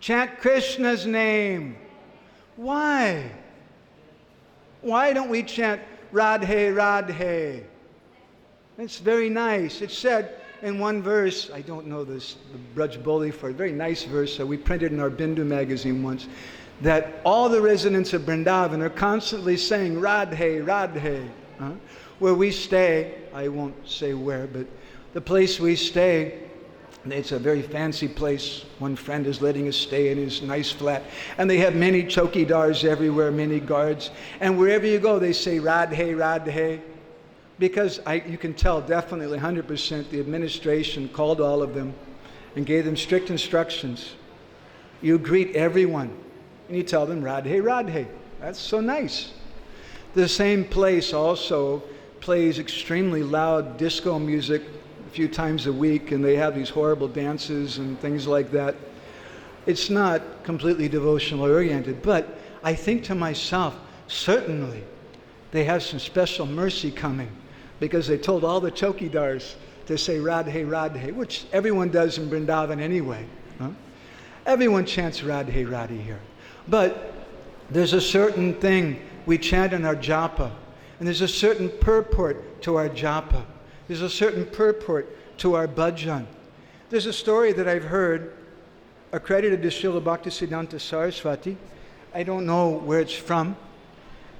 Chant Krishna's name. Why? Why don't we chant Radhe, Radhe? It's very nice. It's said in one verse, I don't know this, the Braj Boli for a very nice verse that we printed in our Bindu magazine once, that all the residents of Vrindavan are constantly saying Radhe, Radhe. Where we stay, I won't say where, but the place we stay, it's a very fancy place. One friend is letting us stay in his nice flat. And they have many chowkidars everywhere, many guards. And wherever you go, they say Radhe, Radhe. Because you can tell definitely 100% the administration called all of them and gave them strict instructions. You greet everyone and you tell them Radhe, Radhe. That's so nice. The same place also plays extremely loud disco music a few times a week, and they have these horrible dances and things like that. It's not completely devotional oriented, but I think to myself, certainly they have some special mercy coming, because they told all the chowkidars to say Radhe, Radhe, which everyone does in Vrindavan anyway. Everyone chants Radhe, Radhe here. But there's a certain thing we chant in our japa, and there's a certain purport to our japa. There's a certain purport to our bhajan. There's a story that I've heard accredited to Srila Bhaktisiddhanta Saraswati. I don't know where it's from.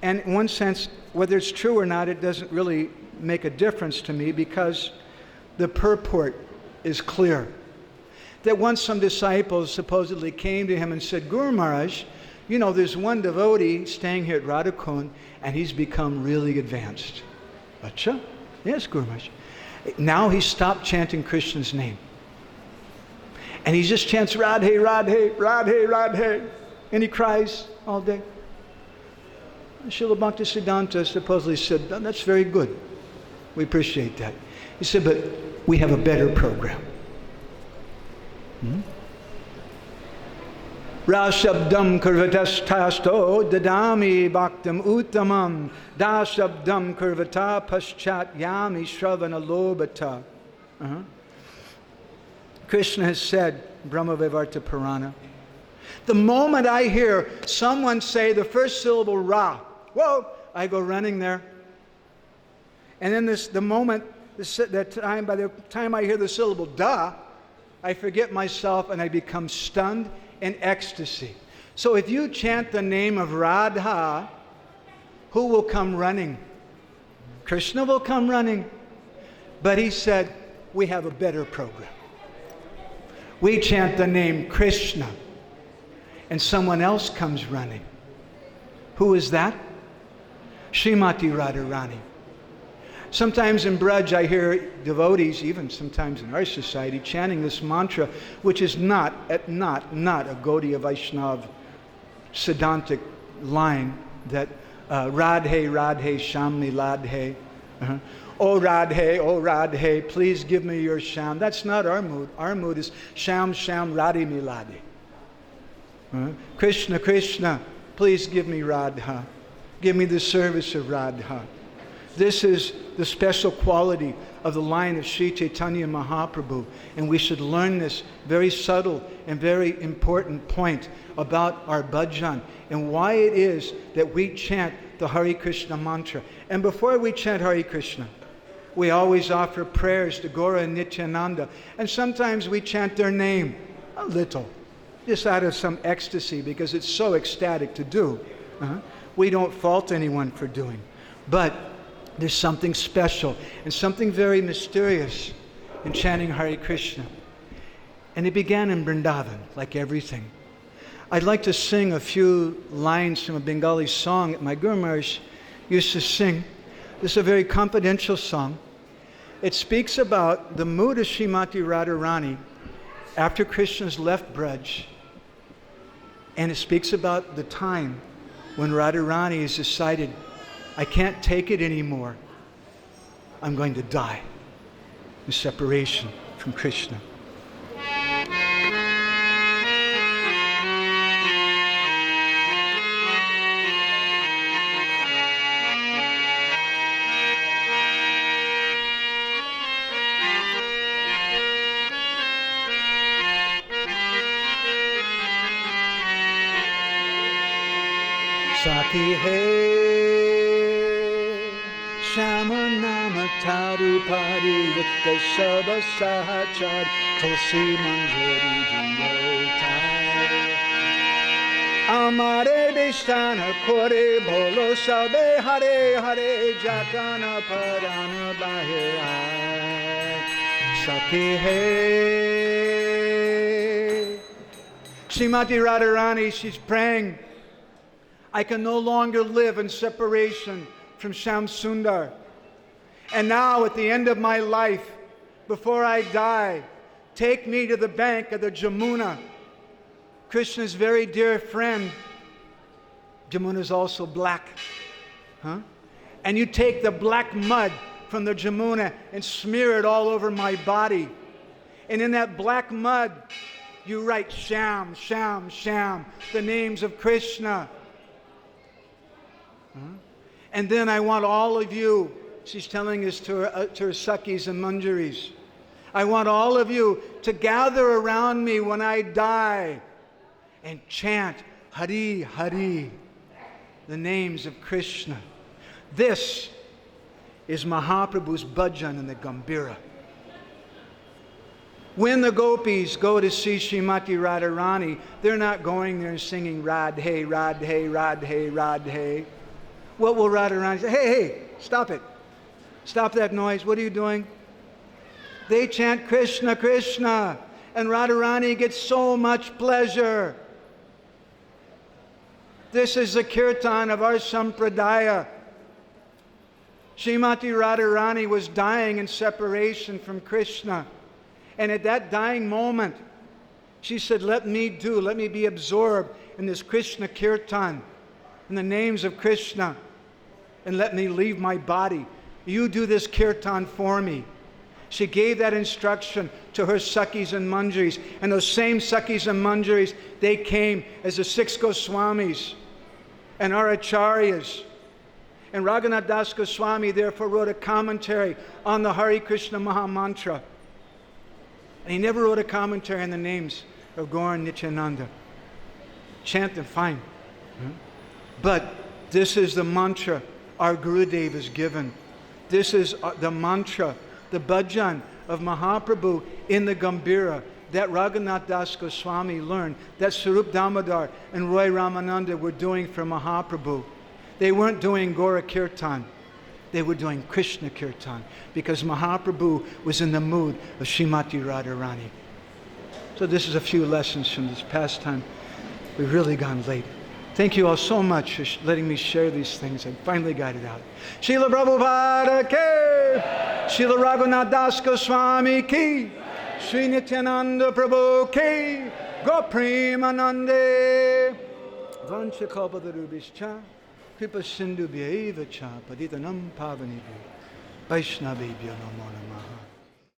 And in one sense, whether it's true or not, it doesn't really make a difference to me, because the purport is clear. That once some disciples supposedly came to him and said, Guru Maharaj, you know, there's one devotee staying here at Radhakund, and he's become really advanced. Acha? Yes, Guru Maharaj. Now he stopped chanting Krishna's name. And he just chants Radhe, Radhe, Radhe, Radhe. And he cries all day. Srila Bhaktisiddhanta supposedly said, that's very good. We appreciate that. He said, but we have a better program. Rashabdam kurvatastasto dadami bhaktam uttamam dashabdam kurvata paschat yami shravana lobata. Krishna has said, Brahma-Vaivarta Purana, the moment I hear someone say the first syllable Ra, whoa, I go running there. And then by the time I hear the syllable Da, I forget myself and I become stunned in ecstasy. So if you chant the name of Radha, who will come running? Krishna will come running. But he said, we have a better program. We chant the name Krishna, and someone else comes running. Who is that? Srimati Radharani. Sometimes in Braj I hear devotees, even sometimes in our society, chanting this mantra, which is not a Gaudiya Vaishnav Siddhantic line that Radhe, Radhe, Shamni Ladhe. Oh Radhe, please give me your Sham. That's not our mood. Our mood is Sham, Sham, Radhe Milade. Krishna, Krishna, please give me Radha. Give me the service of Radha. This is the special quality of the line of Sri Chaitanya Mahaprabhu. And we should learn this very subtle and very important point about our bhajan and why it is that we chant the Hare Krishna mantra. And before we chant Hare Krishna, we always offer prayers to Gaura and Nityananda. And sometimes we chant their name a little, just out of some ecstasy, because it's so ecstatic to do. We don't fault anyone for doing. But there's something special and something very mysterious in chanting Hare Krishna. And it began in Vrindavan, like everything. I'd like to sing a few lines from a Bengali song that my Guru Maharaj used to sing. This is a very confidential song. It speaks about the mood of Srimati Radharani after Krishna's left Braj. And it speaks about the time when Radharani has decided, I can't take it anymore. I'm going to die in separation from Krishna. Saki hai Shama nama taru pari Vika shaba sahachar Tulsi manjari diyotai Amare bishtana kore bolo sabe hare hare Jakana parana bahirai Saki hai Srimati Radharani, she's praying, I can no longer live in separation from Shyam Sundar. And now at the end of my life, before I die, take me to the bank of the Jamuna. Krishna's very dear friend. Jamuna is also black. And you take the black mud from the Jamuna and smear it all over my body. And in that black mud, you write Shyam, Shyam, Shyam, the names of Krishna. And then I want all of you, she's telling us to her Sakhis and Manjaris, I want all of you to gather around me when I die and chant Hari Hari, the names of Krishna. This is Mahaprabhu's bhajan in the Gambhira. When the gopis go to see Srimati Radharani, they're not going there and singing Radhe, Radhe, Radhe, Radhe. What will Radharani say? Hey, stop it. Stop that noise. What are you doing? They chant Krishna, Krishna. And Radharani gets so much pleasure. This is the kirtan of our sampradaya. Srimati Radharani was dying in separation from Krishna. And at that dying moment, she said, let me be absorbed in this Krishna kirtan, in the names of Krishna, and let me leave my body. You do this kirtan for me. She gave that instruction to her Sakhis and Manjaris. And those same Sakhis and Manjaris, they came as the 6 Goswamis and our Acharyas. And Raghunath Das Goswami therefore wrote a commentary on the Hare Krishna Maha Mantra. And he never wrote a commentary on the names of Gaur and Nityananda. Chant them, fine. But this is the mantra our Gurudev is given. This is the mantra, the bhajan of Mahaprabhu in the Gambhira that Raghunath Das Goswami learned, that Sarup Damodar and Roy Ramananda were doing for Mahaprabhu. They weren't doing Gaura Kirtan. They were doing Krishna Kirtan because Mahaprabhu was in the mood of Srimati Radharani. So this is a few lessons from this pastime. We've really gone late. Thank you all so much for letting me share these things. I finally got it out. Srila Prabhupada ki, Srila Raghunath Das Goswami ki, Sri Nityananda Prabhu ki, Gopremanande, Vanchakalpatarubhischa, Kripa Sindhu Bhyaiva cha, Paditanam Pavanibhi, Vaishnavibhyo Namo Namaha.